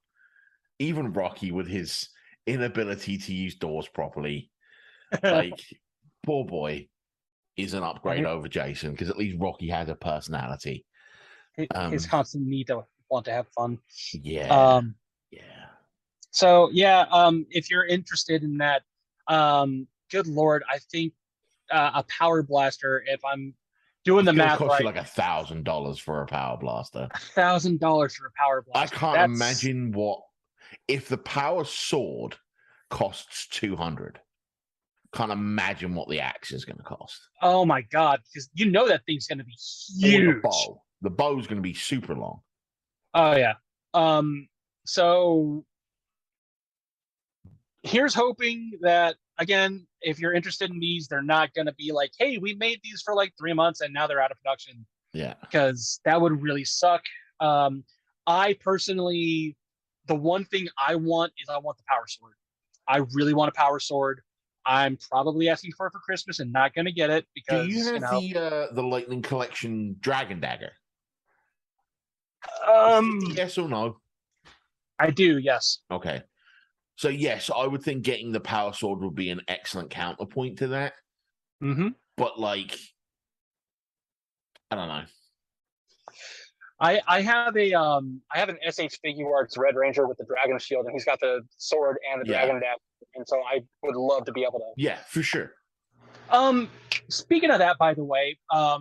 Even Rocky, with his inability to use doors properly, like, poor boy, is an upgrade over Jason, because at least Rocky has a personality. His constant need to want to have fun. Yeah. So if you're interested in that, good Lord, I think a power blaster, if I'm doing the math cost right, you like $1,000 for a power blaster. $1,000 for a power blaster. I can't imagine what, if the power sword costs $200. Can't imagine what the axe is going to cost. Oh my God, because that thing's going to be huge. The bow's going to be super long. Oh yeah. So here's hoping that, again, if you're interested in these, they're not going to be like, hey, we made these for like 3 months and now they're out of production. Yeah. Because that would really suck. I personally, the one thing I want is I want the power sword. I really want a power sword. I'm probably asking for it for Christmas and not going to get it because, do you have the Lightning Collection Dragon Dagger? Yes or no? I do, yes. Okay. So, yes, I would think getting the power sword would be an excellent counterpoint to that. Mm-hmm. But, like, I don't know. I have an SH Figuarts Red Ranger with the Dragon Shield, and he's got the sword and the Dragon Dagger, and so I would love to be able to. Yeah, for sure. Speaking of that, by the way,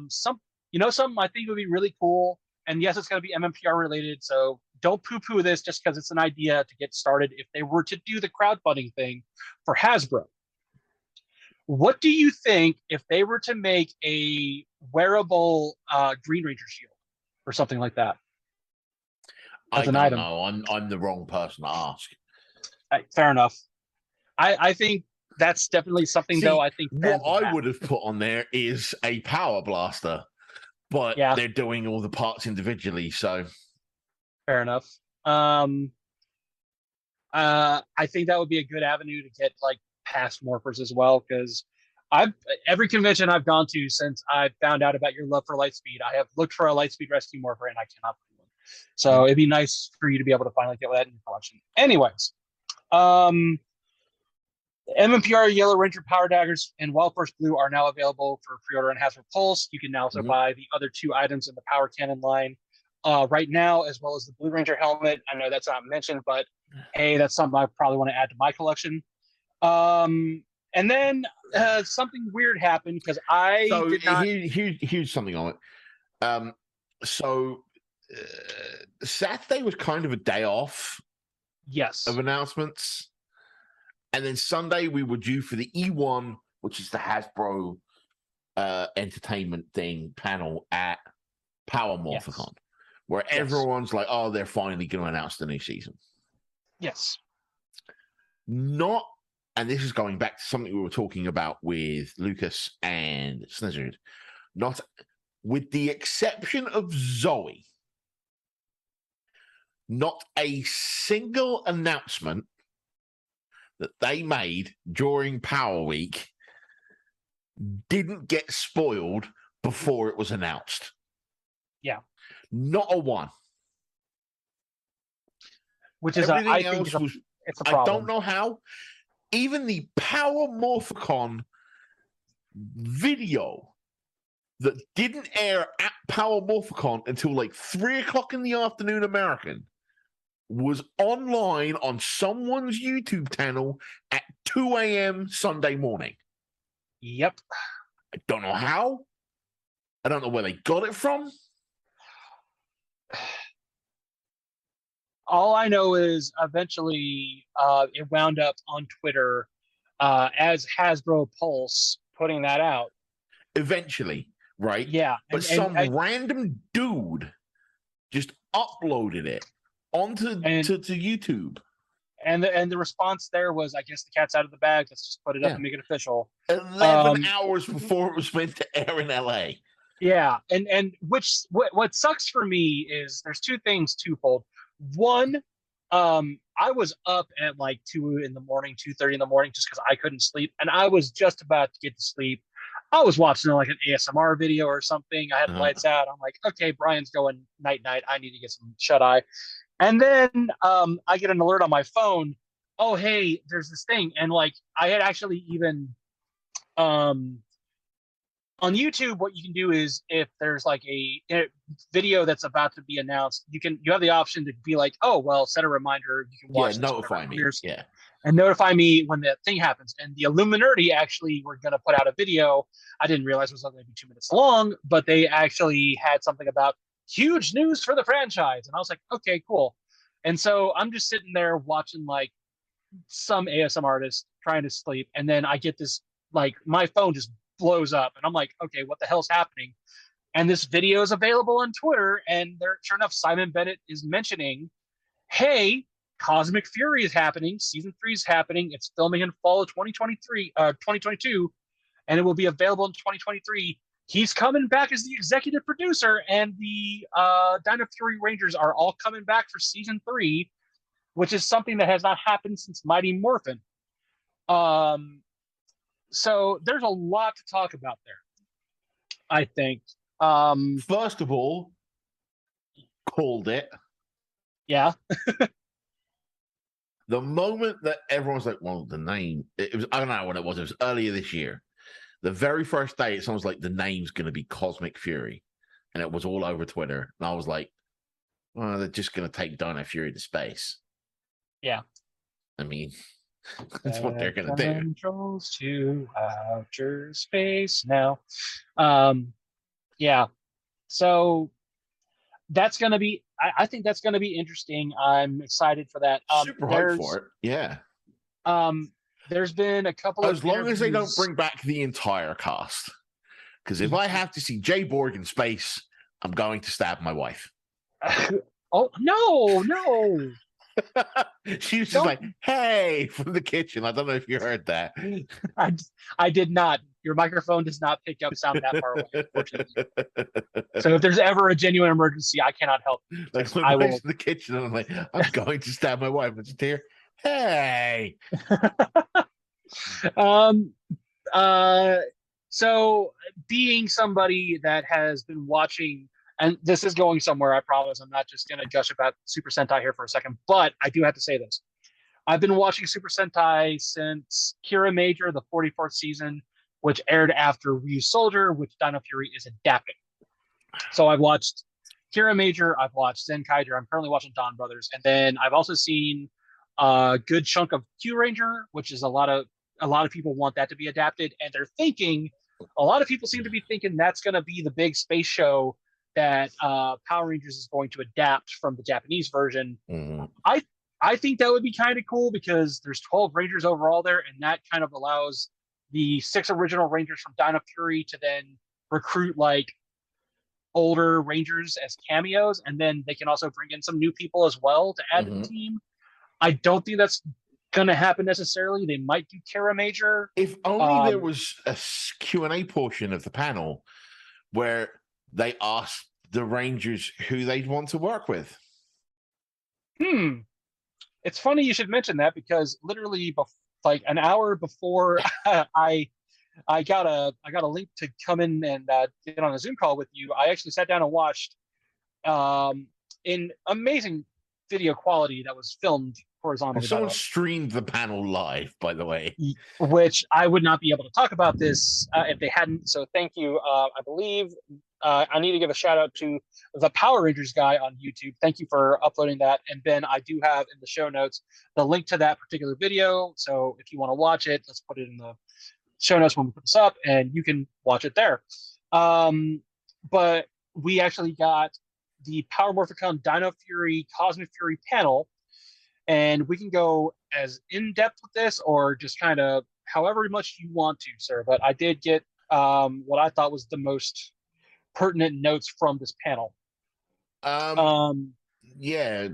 something I think would be really cool, and yes, it's going to be MMPR related, so don't poo-poo this just because it's an idea to get started. If they were to do the crowdfunding thing for Hasbro, what do you think if they were to make a wearable Green Ranger shield or something like that? I don't know. I'm the wrong person to ask. Fair enough. I think that's definitely something, though. I think what I would have put on there is a power blaster, but they're doing all the parts individually, so fair enough. I think that would be a good avenue to get like past morphers as well, because every convention I've gone to since I found out about your love for Lightspeed, I have looked for a Lightspeed Rescue Morpher and I cannot find one. So it'd be nice for you to be able to finally get that in your collection. Anyways, MMPR Yellow Ranger Power Daggers and Wild Force Blue are now available for pre-order on Hasbro Pulse. You can now also buy the other 2 items in the Power Cannon line right now, as well as the Blue Ranger helmet. I know that's not mentioned, but hey, that's something I probably want to add to my collection. And then something weird happened because here's something on it. Saturday was kind of a day off Yes. of announcements. And then Sunday, we were due for the E1, which is the Hasbro entertainment thing panel at Power Yes. Morphicon, where Yes. everyone's like, oh, they're finally going to announce the new season. Yes. Not, and this is going back to something we were talking about with Lucas and Snizzard, not with the exception of Zoe, not a single announcement that they made during Power Week didn't get spoiled before it was announced. Yeah. Not a one. Which is Everything I think else was, it's a I don't problem. know how. Even the Power Morphicon video that didn't air at Power Morphicon until like 3:00 in the afternoon American was online on someone's YouTube channel at 2 a.m. Sunday morning. Yep. I don't know how. I don't know where they got it from. All I know is eventually it wound up on Twitter as Hasbro Pulse putting that out. Eventually, right? Yeah, But some random dude just uploaded it onto to YouTube. And the response there was, I guess the cat's out of the bag. Let's just put it up and make it official. 11 hours before it was meant to air in LA. Yeah, and what sucks for me is there's two things twofold. One, I was up at like 2 in the morning, 2:30 in the morning, just because I couldn't sleep, and I was just about to get to sleep. I was watching like an ASMR video or something. I had the lights out. I'm like, okay, Brian's going night night. I need to get some shut eye. And then I get an alert on my phone. Oh, hey, there's this thing, and like I had actually even um on YouTube, what you can do is if there's like a video that's about to be announced, you have the option to be like, oh well, set a reminder. You can watch this notify me. Yeah, and notify me when that thing happens. And the Illuminati actually were going to put out a video. I didn't realize it was going to be 2 minutes long, but they actually had something about huge news for the franchise, and I was like, okay, cool. And so I'm just sitting there watching like some ASM artist trying to sleep, and then I get this like my phone just blows up, and I'm like, okay, what the hell's happening? And this video is available on Twitter, and there, sure enough, Simon Bennett is mentioning, hey, Cosmic Fury is happening, season 3 is happening, it's filming in fall of 2022, and it will be available in 2023. He's coming back as the executive producer, and the Dino Fury Rangers are all coming back for season 3, which is something that has not happened since Mighty Morphin. So there's a lot to talk about there, I think. First of all, called it. Yeah. The moment that everyone's like, well, the name, it was, I don't know when it was earlier this year. The very first day, it sounds like the name's going to be Cosmic Fury. And it was all over Twitter. And I was like, well, they're just going to take Dino Fury to space. Yeah. I mean, that's what they're going to do. Controls to outer space now. Yeah. So that's going to be, I think that's going to be interesting. I'm excited for that. Super hyped for it. Yeah. There's been a couple as long as they don't bring back the entire cast. Because if I have to see Jay Borg in space, I'm going to stab my wife. Oh, no. She was just like, hey, from the kitchen. I don't know if you heard that. I did not. Your microphone does not pick up sound that far away, unfortunately. So if there's ever a genuine emergency, I cannot help. Like when I will in the kitchen, and I'm like, I'm going to stab my wife. It's here. Hey. So being somebody that has been watching, and this is going somewhere, I promise. I'm not just going to gush about Super Sentai here for a second, but I do have to say this. I've been watching Super Sentai since Kira Major, the 44th season, which aired after Ryu Soldier, which Dino Fury is adapting. So I've watched Kira Major, I've watched Zenkaiger, I'm currently watching Dawn Brothers, and then I've also seen a good chunk of Q Ranger, which is a lot of people want that to be adapted, and they're thinking, a lot of people seem to be thinking that's going to be the big space show that Power Rangers is going to adapt from the Japanese version. Mm-hmm. I think that would be kind of cool because there's 12 Rangers overall there, and that kind of allows the 6 original Rangers from Dino Fury to then recruit like older Rangers as cameos, and then they can also bring in some new people as well to add to the Mhm. team. I don't think that's going to happen necessarily. They might do Kara Major. If only there Um, was a Q&A portion of the panel where they asked the Rangers who they'd want to work with. hmm. It's funny you should mention that because literally, like an hour before I got a link to come in and get on a Zoom call with you. I actually sat down and watched um, in amazing video quality that was filmed And horizontally, by the someone way. streamed the panel live, by the way. Which I would not be able to talk about this if they hadn't. So thank you. I believe I need to give a shout out to the Power Rangers guy on YouTube. Thank you for uploading that. And Ben, I do have in the show notes the link to that particular video. So if you want to watch it, let's put it in the show notes when we put this up, and you can watch it there. But we actually got the Power Morphicon Dino Fury Cosmic Fury panel, and we can go as in depth with this or just kind of however much you want to, sir. But I did get what I thought was the most pertinent notes from this panel. Um, Um, yeah.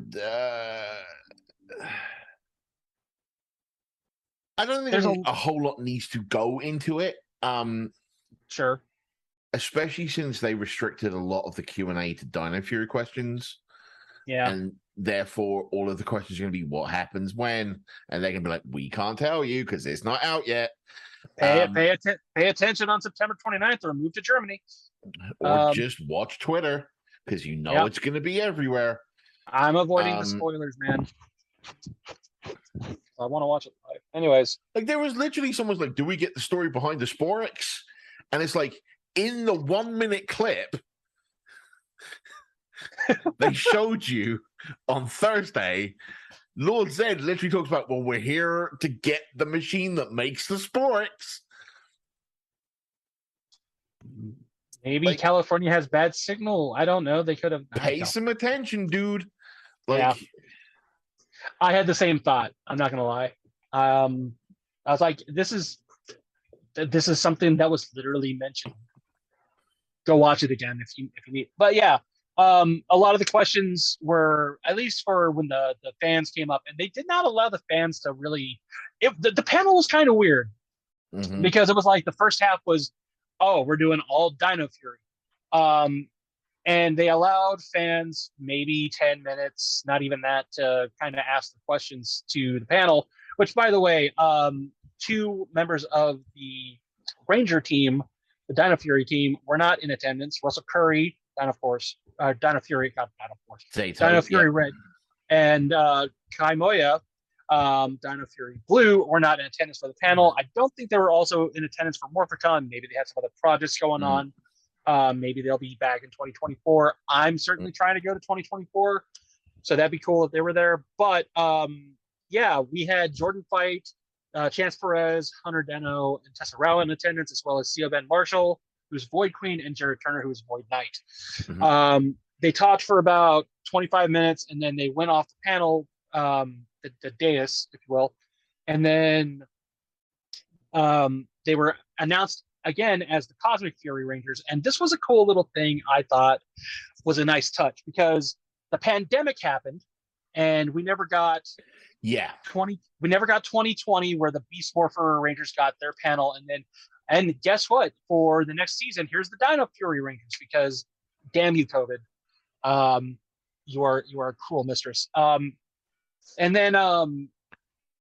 I don't there's think a whole lot needs to go into it. Sure. Especially since they restricted a lot of the Q&A to Dino Fury questions. Yeah. And therefore, all of the questions are going to be what happens when, and they can be like, we can't tell you because it's not out yet. Pay attention on September 29th or move to Germany. Or just watch Twitter because you know it's going to be everywhere. I'm avoiding the spoilers, man. I want to watch it live. Anyways. Like, there was literally someone's like, do we get the story behind the Sporix? And it's like, in the 1 minute clip, they showed you on Thursday, Lord Zed literally talks about, well, we're here to get the machine that makes the Sporix. Maybe like, California has bad signal. I don't know. They could have pay some attention, dude. Like, yeah. I had the same thought. I'm not gonna lie. I was like, this is something that was literally mentioned. Go watch it again if you need. But yeah, a lot of the questions were, at least for when the fans came up, and they did not allow the fans to really. The panel was kind of weird because it was like the first half was, oh, we're doing all Dino Fury, and they allowed fans maybe 10 minutes, not even that, to kind of ask the questions to the panel. Which, by the way, 2 members of the Ranger team, the Dino Fury team, were not in attendance. Russell Curry, Dino Force, Dino Fury, not Dino Force, Dino Fury Red, and Kai Moya, Dino Fury Blue, were not in attendance for the panel. I don't think they were also in attendance for Morphicon. Maybe they had some other projects going on. Maybe they'll be back in 2024. I'm certainly trying to go to 2024, so that'd be cool if they were there. But yeah, we had Jordan Fight, Chance Perez, Hunter Deno, and Tessa Rao in attendance, as well as Theo Ben Marshall, who's Void Queen, and Jared Turner, who's Void Knight. They talked for about 25 minutes, and then they went off the panel, the dais, if you will, and then they were announced again as the Cosmic Fury Rangers. And this was a cool little thing I thought was a nice touch because the pandemic happened and we never got 2020 where the Beast Morpher Rangers got their panel. And guess what? For the next season, here's the Dino Fury Rangers because damn you, COVID. You are a cruel mistress. And then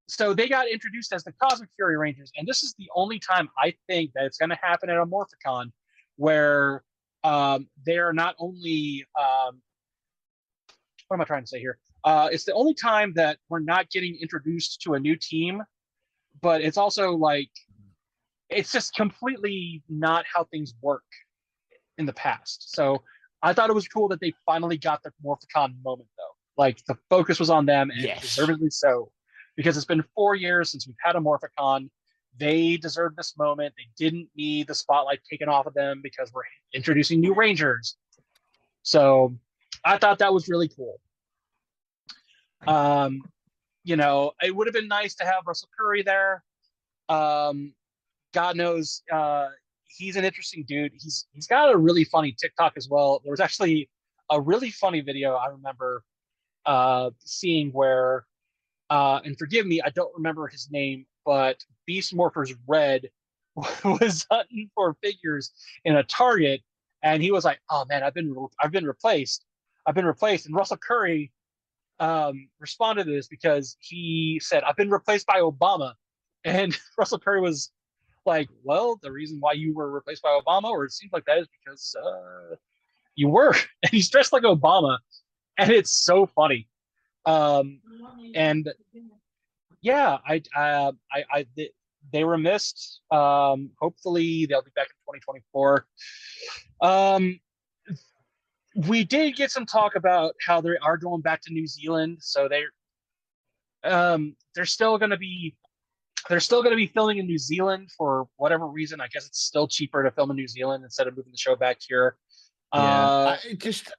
so they got introduced as the Cosmic Fury Rangers, and this is the only time I think that it's going to happen at a Morphicon where they are not only what am I trying to say here? It's the only time that we're not getting introduced to a new team, but it's also like it's just completely not how things work in the past. So I thought it was cool that they finally got the Morphicon moment, though. Like the focus was on them, and deservedly so. Because it's been 4 years since we've had a Morphicon. They deserve this moment. They didn't need the spotlight taken off of them because we're introducing new Rangers. So I thought that was really cool. it would have been nice to have Russell Curry there. Um, God knows, he's an interesting dude. He's got a really funny TikTok as well. There was actually a really funny video I remember seeing where, and forgive me, I don't remember his name, but Beast Morphers Red was hunting for figures in a Target, and he was like, "Oh man, I've been replaced. I've been replaced." And Russell Curry responded to this because he said, "I've been replaced by Obama," and Russell Curry was like, "Well, the reason why you were replaced by Obama, or it seems like that, is because you were," and he's dressed like Obama, and it's so funny. Um, and yeah, they were missed. Hopefully they'll be back in 2024. Um, we did get some talk about how they are going back to New Zealand, so they're still going to be filming in New Zealand for whatever reason. I guess it's still cheaper to film in New Zealand instead of moving the show back here. Yeah, Uh, it just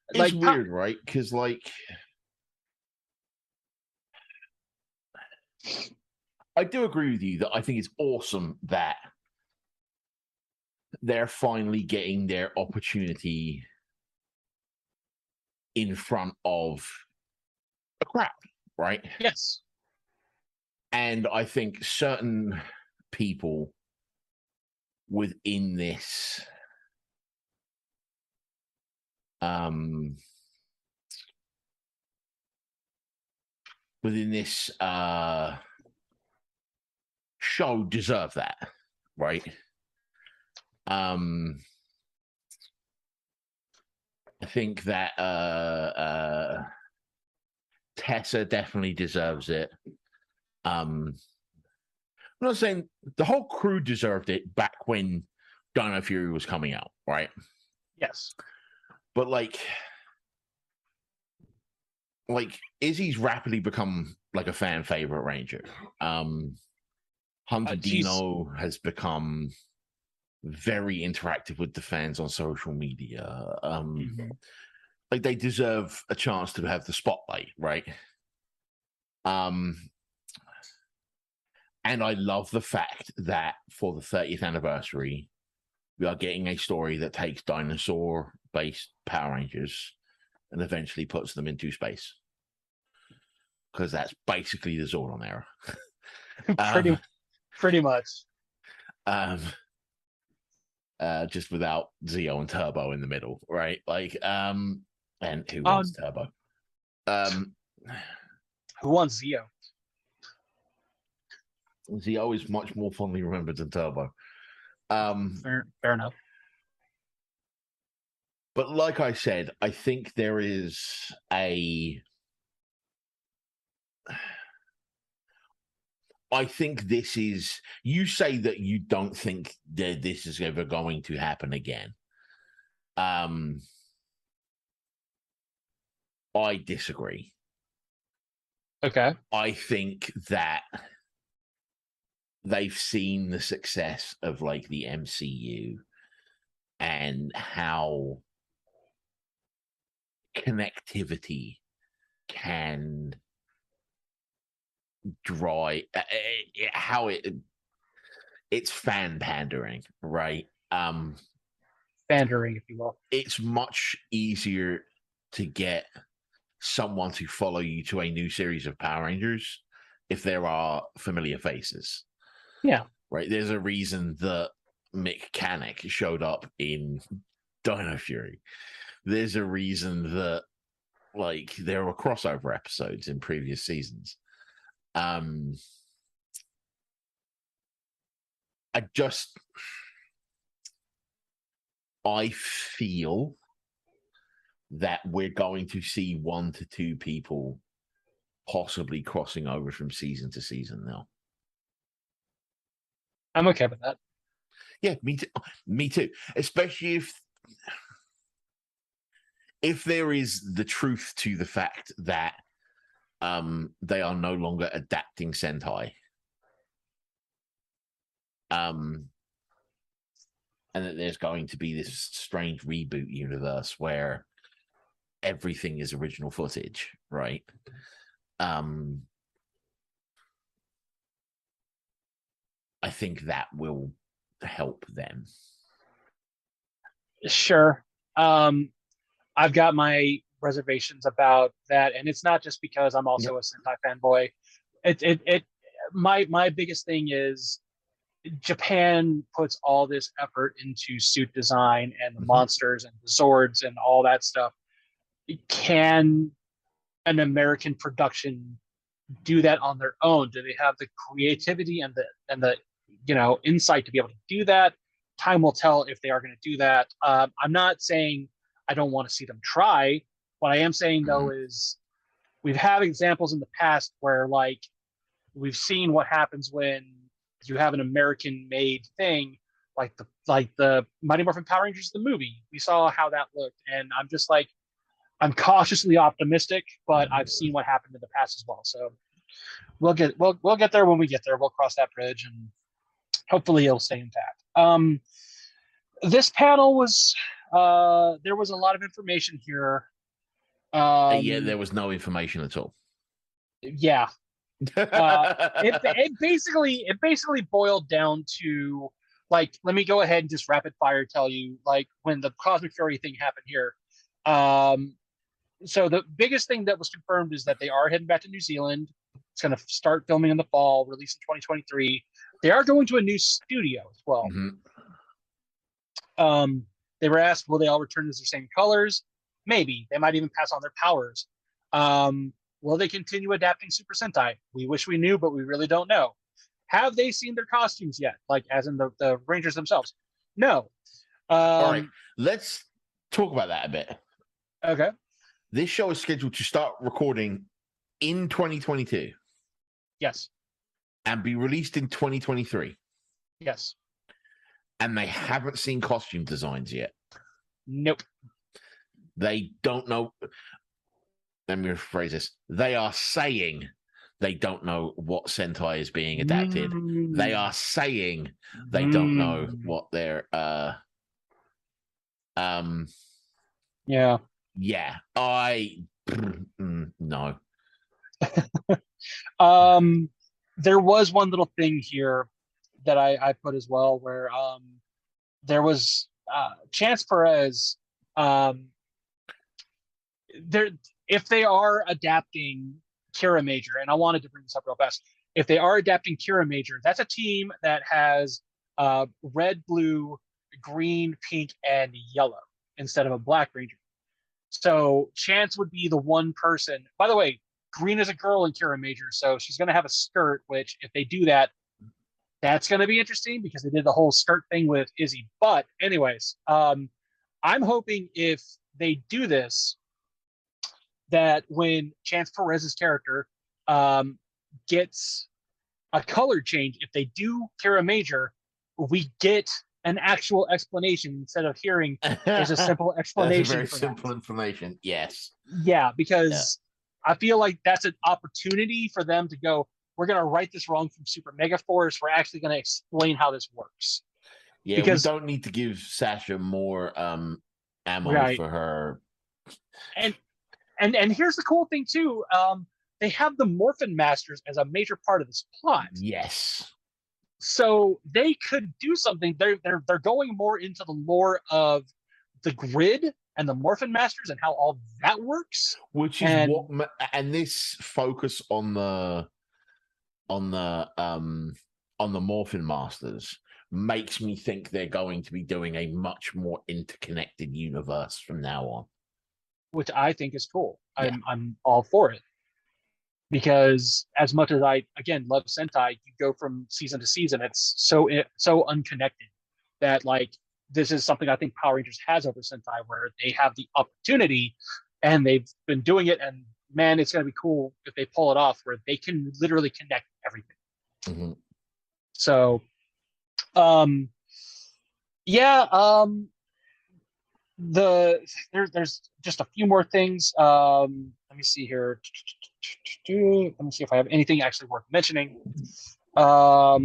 it's like weird, right? Because like I do agree with you that I think it's awesome that they're finally getting their opportunity in front of a crowd, right? yes, And I think certain people within this um within this show deserve that, right? um I think that Tessa definitely deserves it. I'm not saying the whole crew deserved it back when Dino Fury was coming out, right? yes. But like Izzy's rapidly become like a fan favorite Ranger. Hunter She's Dino has become very interactive with the fans on social media. mhm. Like they deserve a chance to have the spotlight, right? Um, and I love the fact that for the 30th anniversary, we are getting a story that takes dinosaur-based Power Rangers and eventually puts them into space, because that's basically the Zordon era. pretty um, pretty much. um, just without Zeo and Turbo in the middle, right? And who wants Um, Turbo? Um, who wants Zeo? Zeo is much more fondly remembered than Turbo. Um, Fair enough. but like I said, I think there is a. I think this is. You say that you don't think that this is ever going to happen again. Um, I disagree. Okay. I think that they've seen the success of like the MCU and how connectivity can dry how it's fan pandering, right? Pandering, if you will. It's much easier to get someone to follow you to a new series of Power Rangers if there are familiar faces. Yeah. Right. There's a reason that Mick Canick showed up in Dino Fury. There's a reason that like there were crossover episodes in previous seasons. Um I just I feel that we're going to see 1 to 2 people possibly crossing over from season to season now. I'm okay with that. Yeah, me too. Me too. Especially if there is the truth to the fact that they are no longer adapting Sentai. And that there's going to be this strange reboot universe where everything is original footage, right? I think that will help them. Sure. I've got my reservations about that, and it's not just because I'm Yep. also a Sentai fanboy. It my biggest thing is Japan puts all this effort into suit design and the monsters and the swords and all that stuff. Can an American production do that on their own? Do they have the creativity and the insight to be able to do that? Time will tell if they are going to do that. I'm not saying I don't want to see them try. What I am saying though is we've had examples in the past where like we've seen what happens when you have an American made thing like the Mighty Morphin Power Rangers the movie. We saw how that looked, and I'm just like I'm cautiously optimistic, but I've seen what happened in the past as well. So we'll get there when we get there. We'll cross that bridge, and hopefully it'll stay intact. This panel was there was a lot of information here. Yeah, there was no information at all. Yeah, it basically boiled down to like let me go ahead and just rapid fire tell you like when the Cosmic Fury thing happened here. So the biggest thing that was confirmed is that they are heading back to New Zealand. It's going to start filming in the fall, release in 2023. They are going to a new studio as well. They were asked, will they all return as their same colors? Maybe. They might even pass on their powers. Will they continue adapting Super Sentai? We wish we knew, but we really don't know. Have they seen their costumes yet? Like, as in the Rangers themselves? No. All right, let's talk about that a bit. Okay. This show is scheduled to start recording in 2022. Yes. And be released in 2023. Yes. And they haven't seen costume designs yet. Nope. They don't know. Let me rephrase this. They are saying they don't know what Sentai is being adapted. They are saying they don't know what they're yeah. Yeah. No. There was one little thing here that I put as well where there was Chance Perez there if they are adapting Kira Major, and I wanted to bring this up real fast. If they are adapting Kira Major, that's a team that has red, blue, green, pink, and yellow instead of a black Ranger. So Chance would be the one person. By the way, green is a girl in Kira Major, so she's going to have a skirt, which if they do that, that's going to be interesting because they did the whole skirt thing with Izzy. But anyways, I'm hoping if they do this, that when Chance Perez's character gets a color change, if they do Kira Major, we get an actual explanation instead of hearing there's a simple explanation. That's a very simple information. Yes. Yeah, because I feel like that's an opportunity for them to go, we're going to write this wrong from Super Mega Force. We're actually going to explain how this works. Yeah, because we don't need to give Sasha more ammo for her. And here's the cool thing too. They have the Morphin Masters as a major part of this plot. Yes. So they could do something. They're going more into the lore of the grid and the Morphin Masters and how all that works. Which is and this focus on the Morphin Masters makes me think they're going to be doing a much more interconnected universe from now on. Which I think is cool. Yeah. I'm all for it. Because as much as I, again, love Sentai, you go from season to season, it's so unconnected that, like, this is something I think Power Rangers has over Sentai, where they have the opportunity and they've been doing it, and man, it's going to be cool if they pull it off, where they can literally connect everything. Mm-hmm. So, there's just a few more things. Let me see here. Let me see if I have anything actually worth mentioning. Not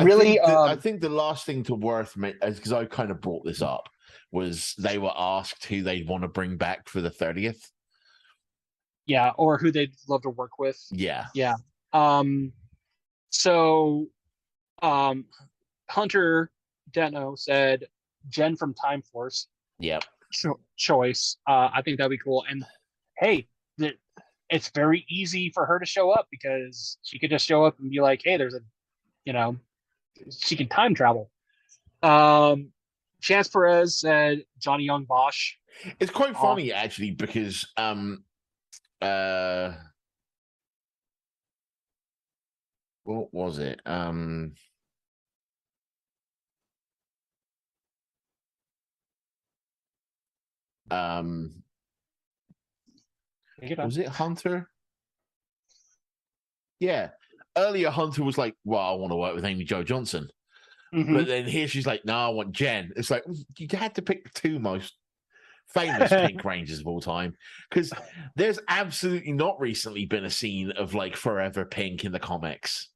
really. I think the last thing to worth is because I kind of brought this up. was they were asked who they'd want to bring back for the 30th. Yeah, or who they'd love to work with. Yeah. Yeah. So Hunter Deno said Jen from Time Force. Yep. Choice. I think that'd be cool. And hey, it's very easy for her to show up because she could just show up and be like, hey, there's a, she can time travel. Chance Perez said Johnny Young Bosch. It's quite funny actually because what was it? Was it Hunter? Yeah. Earlier, Hunter was like, well, I want to work with Amy Jo Johnson. Mm-hmm. But then here she's like, no, I want Jen. It's like, you had to pick the two most famous Pink Rangers of all time. Because there's absolutely not recently been a scene of like Forever Pink in the comics.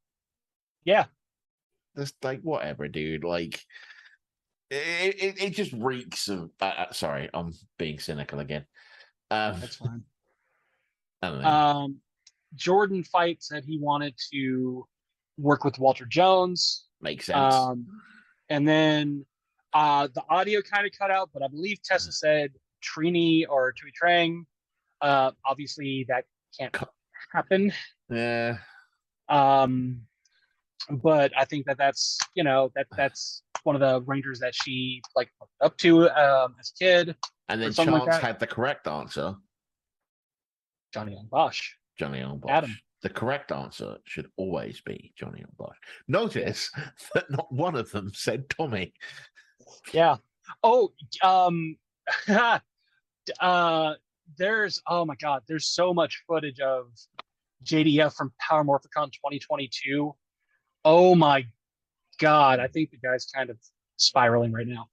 Yeah. That's like, whatever, dude. Like, it just reeks of. Sorry, I'm being cynical again. That's fine. I don't know. Jordan Fight said he wanted to work with Walter Jones. Makes sense. And then the audio kind of cut out, but I believe Tessa said Trini or Tui Trang. Obviously, that can't happen. Yeah. But I think that's that's one of the Rangers that she like looked up to as a kid. And then Chance had the correct answer. Johnny Young Bosch. Johnny Young Bosch. Adam. The correct answer should always be Johnny Young Bosch. Notice that not one of them said Tommy. Yeah. Oh, there's oh my god, there's so much footage of JDF from Power Morphicon 2022. Oh my god, I think the guy's kind of spiraling right now.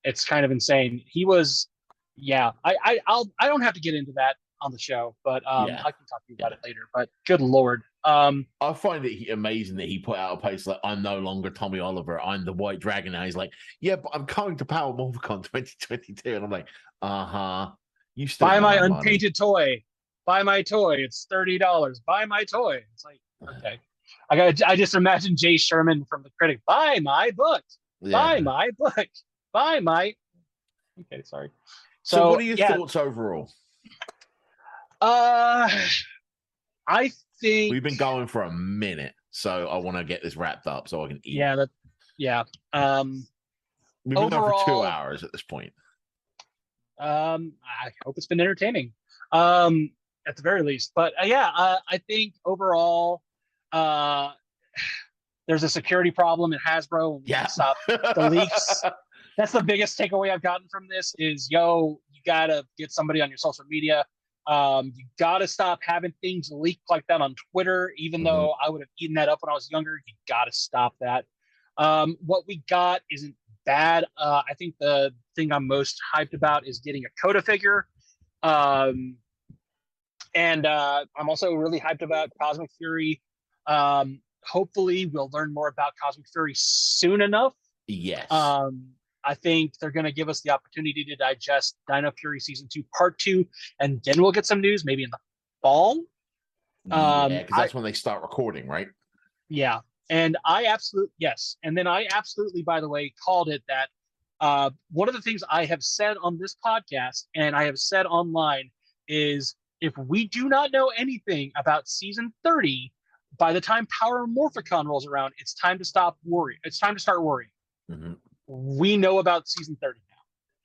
It's kind of insane. He was, yeah. I don't have to get into that on the show, but I can talk to you about it later. But good lord, I find it amazing that he put out a post like, "I'm no longer Tommy Oliver. I'm the White Dragon." Now he's like, "Yeah, but I'm coming to Power Morphicon 2022," and I'm like, You still buy my unpainted toy. Buy my toy. It's $30. Buy my toy. It's like, okay. I just imagine Jay Sherman from The Critic. Buy my book. Buy my book. Buy my. Okay, sorry. So what are your thoughts overall? I think we've been going for a minute, so I want to get this wrapped up so I can eat. Yeah. We've been going for 2 hours at this point. I hope it's been entertaining, at the very least. But I think overall, there's a security problem in Hasbro, and we can stop the leaks. That's the biggest takeaway I've gotten from this is, you gotta get somebody on your social media. You gotta stop having things leak like that on Twitter, even though I would have eaten that up when I was younger. You gotta stop that. What we got isn't bad. I think the thing I'm most hyped about is getting a Coda figure. And I'm also really hyped about Cosmic Fury. Hopefully we'll learn more about Cosmic Fury soon enough. Yes. I think they're going to give us the opportunity to digest Dino Fury Season 2 Part 2, and then we'll get some news maybe in the fall. Because that's when they start recording, right? Yeah. And I absolutely, by the way, called it that one of the things I have said on this podcast and I have said online is if we do not know anything about Season 30, by the time Power Morphicon rolls around, it's time to stop worrying. It's time to start worrying. Mm-hmm. We know about Season 30 now.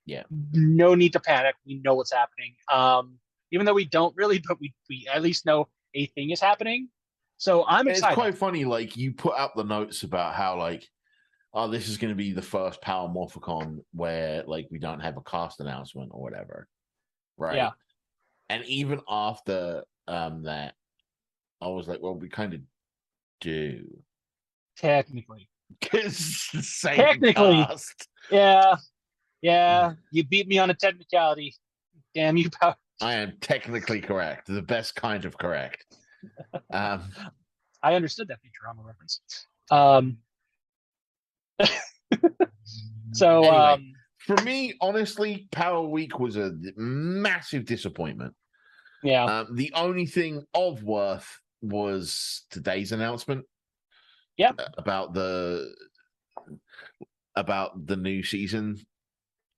Yeah. No need to panic. We know what's happening. Even though we don't really, but we at least know a thing is happening. So I'm excited. It's quite funny. Like you put out the notes about how this is going to be the first Power Morphicon where like we don't have a cast announcement or whatever, right? Yeah. And even after that, I was like, well, we kind of do technically. Because the same technically, cast. Yeah. You beat me on a technicality. Damn you, Power. I am technically correct. The best kind of correct. I understood that Futurama reference. So anyway, For me, honestly, Power Week was a massive disappointment. Yeah. The only thing of worth was today's announcement. Yep. About the new season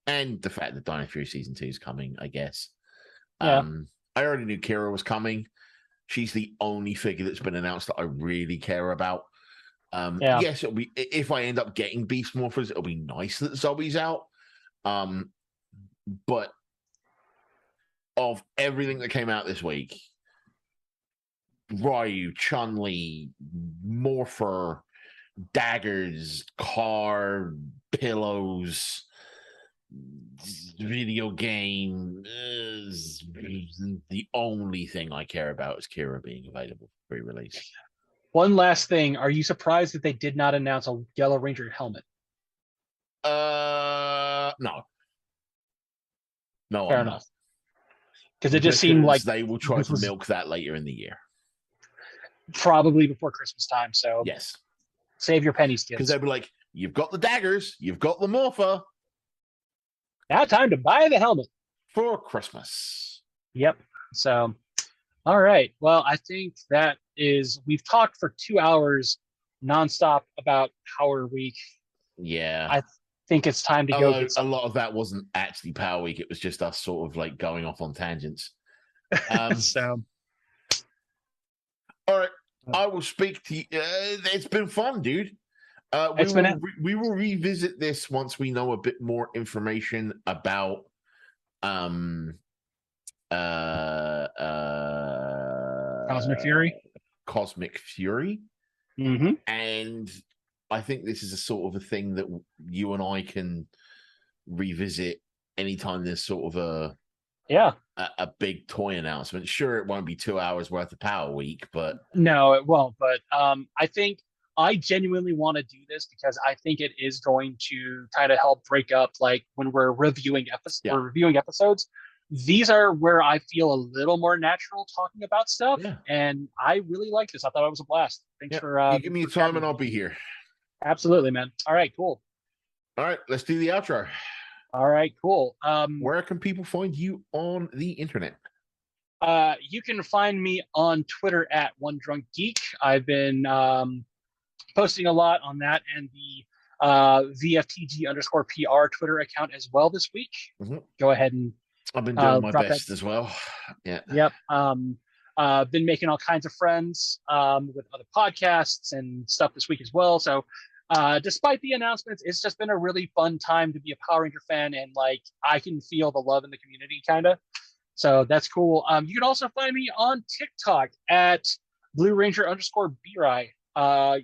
and the fact that Dino Fury season 2 is coming. I guess. Yeah. I already knew Kira was coming. She's the only figure that's been announced that I really care about. Yeah. Yes, it'll be if I end up getting Beast Morphers, it'll be nice that Zoe's out. But of everything that came out this week, Ryu, Chun-Li, Morpher, daggers, car, pillows, video game is the only thing I care about is Kira being available for pre-release. One last thing. Are you surprised that they did not announce a Yellow Ranger helmet? No. No, Fair I'm enough. not. Because it just seemed like they will try this to was milk that later in the year. probably before Christmas time. So Yes. save your pennies, Because kids. they'll be like, you've got the daggers, you've got the Morpher. Now time to buy the helmet. For Christmas. Yep. So, all right. Well, I think that is, we've talked for 2 hours nonstop about Power Week. Yeah. I think it's time to go Although get some. a lot of that wasn't actually Power Week. It was just us sort of like going off on tangents. So, all right. I will speak to you. It's been fun, dude. We will revisit this once we know a bit more information about Cosmic Fury. Cosmic Fury. Mm-hmm. And I think this is a sort of a thing that you and I can revisit anytime there's sort of a big toy announcement. Sure, it won't be 2 hours worth of Power Week, but No, it won't. But I think I genuinely want to do this because I think it is going to kind of help break up, like when we're reviewing episodes. These are where I feel a little more natural talking about stuff, and I really like this. I thought it was a blast. Thanks for you give me a time and I'll be here. Absolutely, man. All right, cool. All right, let's do the outro. All right, cool. Where can people find you on the internet? You can find me on Twitter at One Drunk Geek. I've been posting a lot on that and the VFTG_PR Twitter account as well this week. Mm-hmm. Go ahead and I've been doing my best as well. Yeah. Yep. Been making all kinds of friends with other podcasts and stuff this week as well. So despite the announcements, it's just been a really fun time to be a Power Ranger fan, and like I can feel the love in the community kind of. So that's cool. You can also find me on TikTok at Blue Ranger_BRI.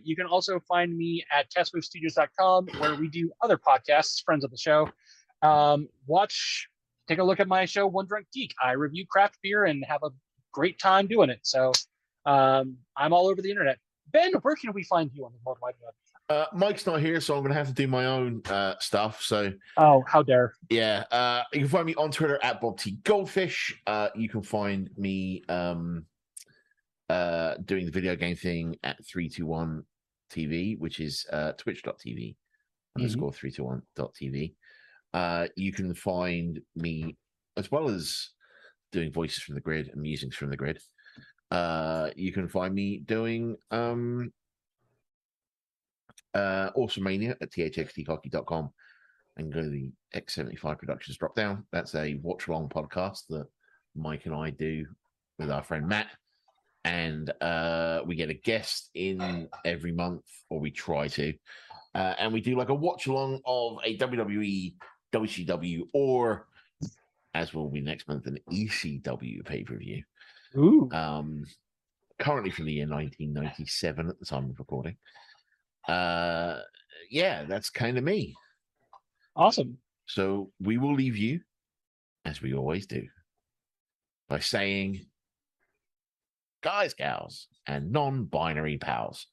You can also find me at CastWaveStudios.com, where we do other podcasts, friends of the show. Take a look at my show, One Drunk Geek. I review craft beer and have a great time doing it. So I'm all over the internet. Ben, where can we find you on the World Wide Web? Mike's not here, so I'm going to have to do my own stuff. So, how dare! Yeah, you can find me on Twitter at Bob T Goldfish. You can find me doing the video game thing at 321 TV, which is twitch.tv _321.tv. You can find me as well as doing voices from the grid and musings from the grid. You can find me doing Awesome Mania at thxthockey.com and go to the X75 Productions drop down. That's a watch along podcast that Mike and I do with our friend Matt. And we get a guest in every month, or we try to. And we do like a watch along of a WWE, WCW, or as will be next month, an ECW pay per view. Currently from the year 1997 at the time of recording. Yeah, that's kind of me. Awesome. So we will leave you, as we always do, by saying, guys, gals, and non-binary pals,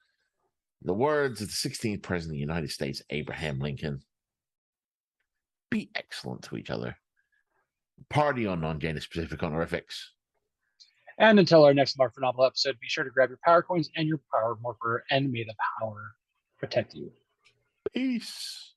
the words of the 16th President of the United States, Abraham Lincoln, be excellent to each other. Party on non-gender specific honorifics. And until our next Mark Phenomenal episode, be sure to grab your power coins and your power morpher, and may the power protect you. Peace.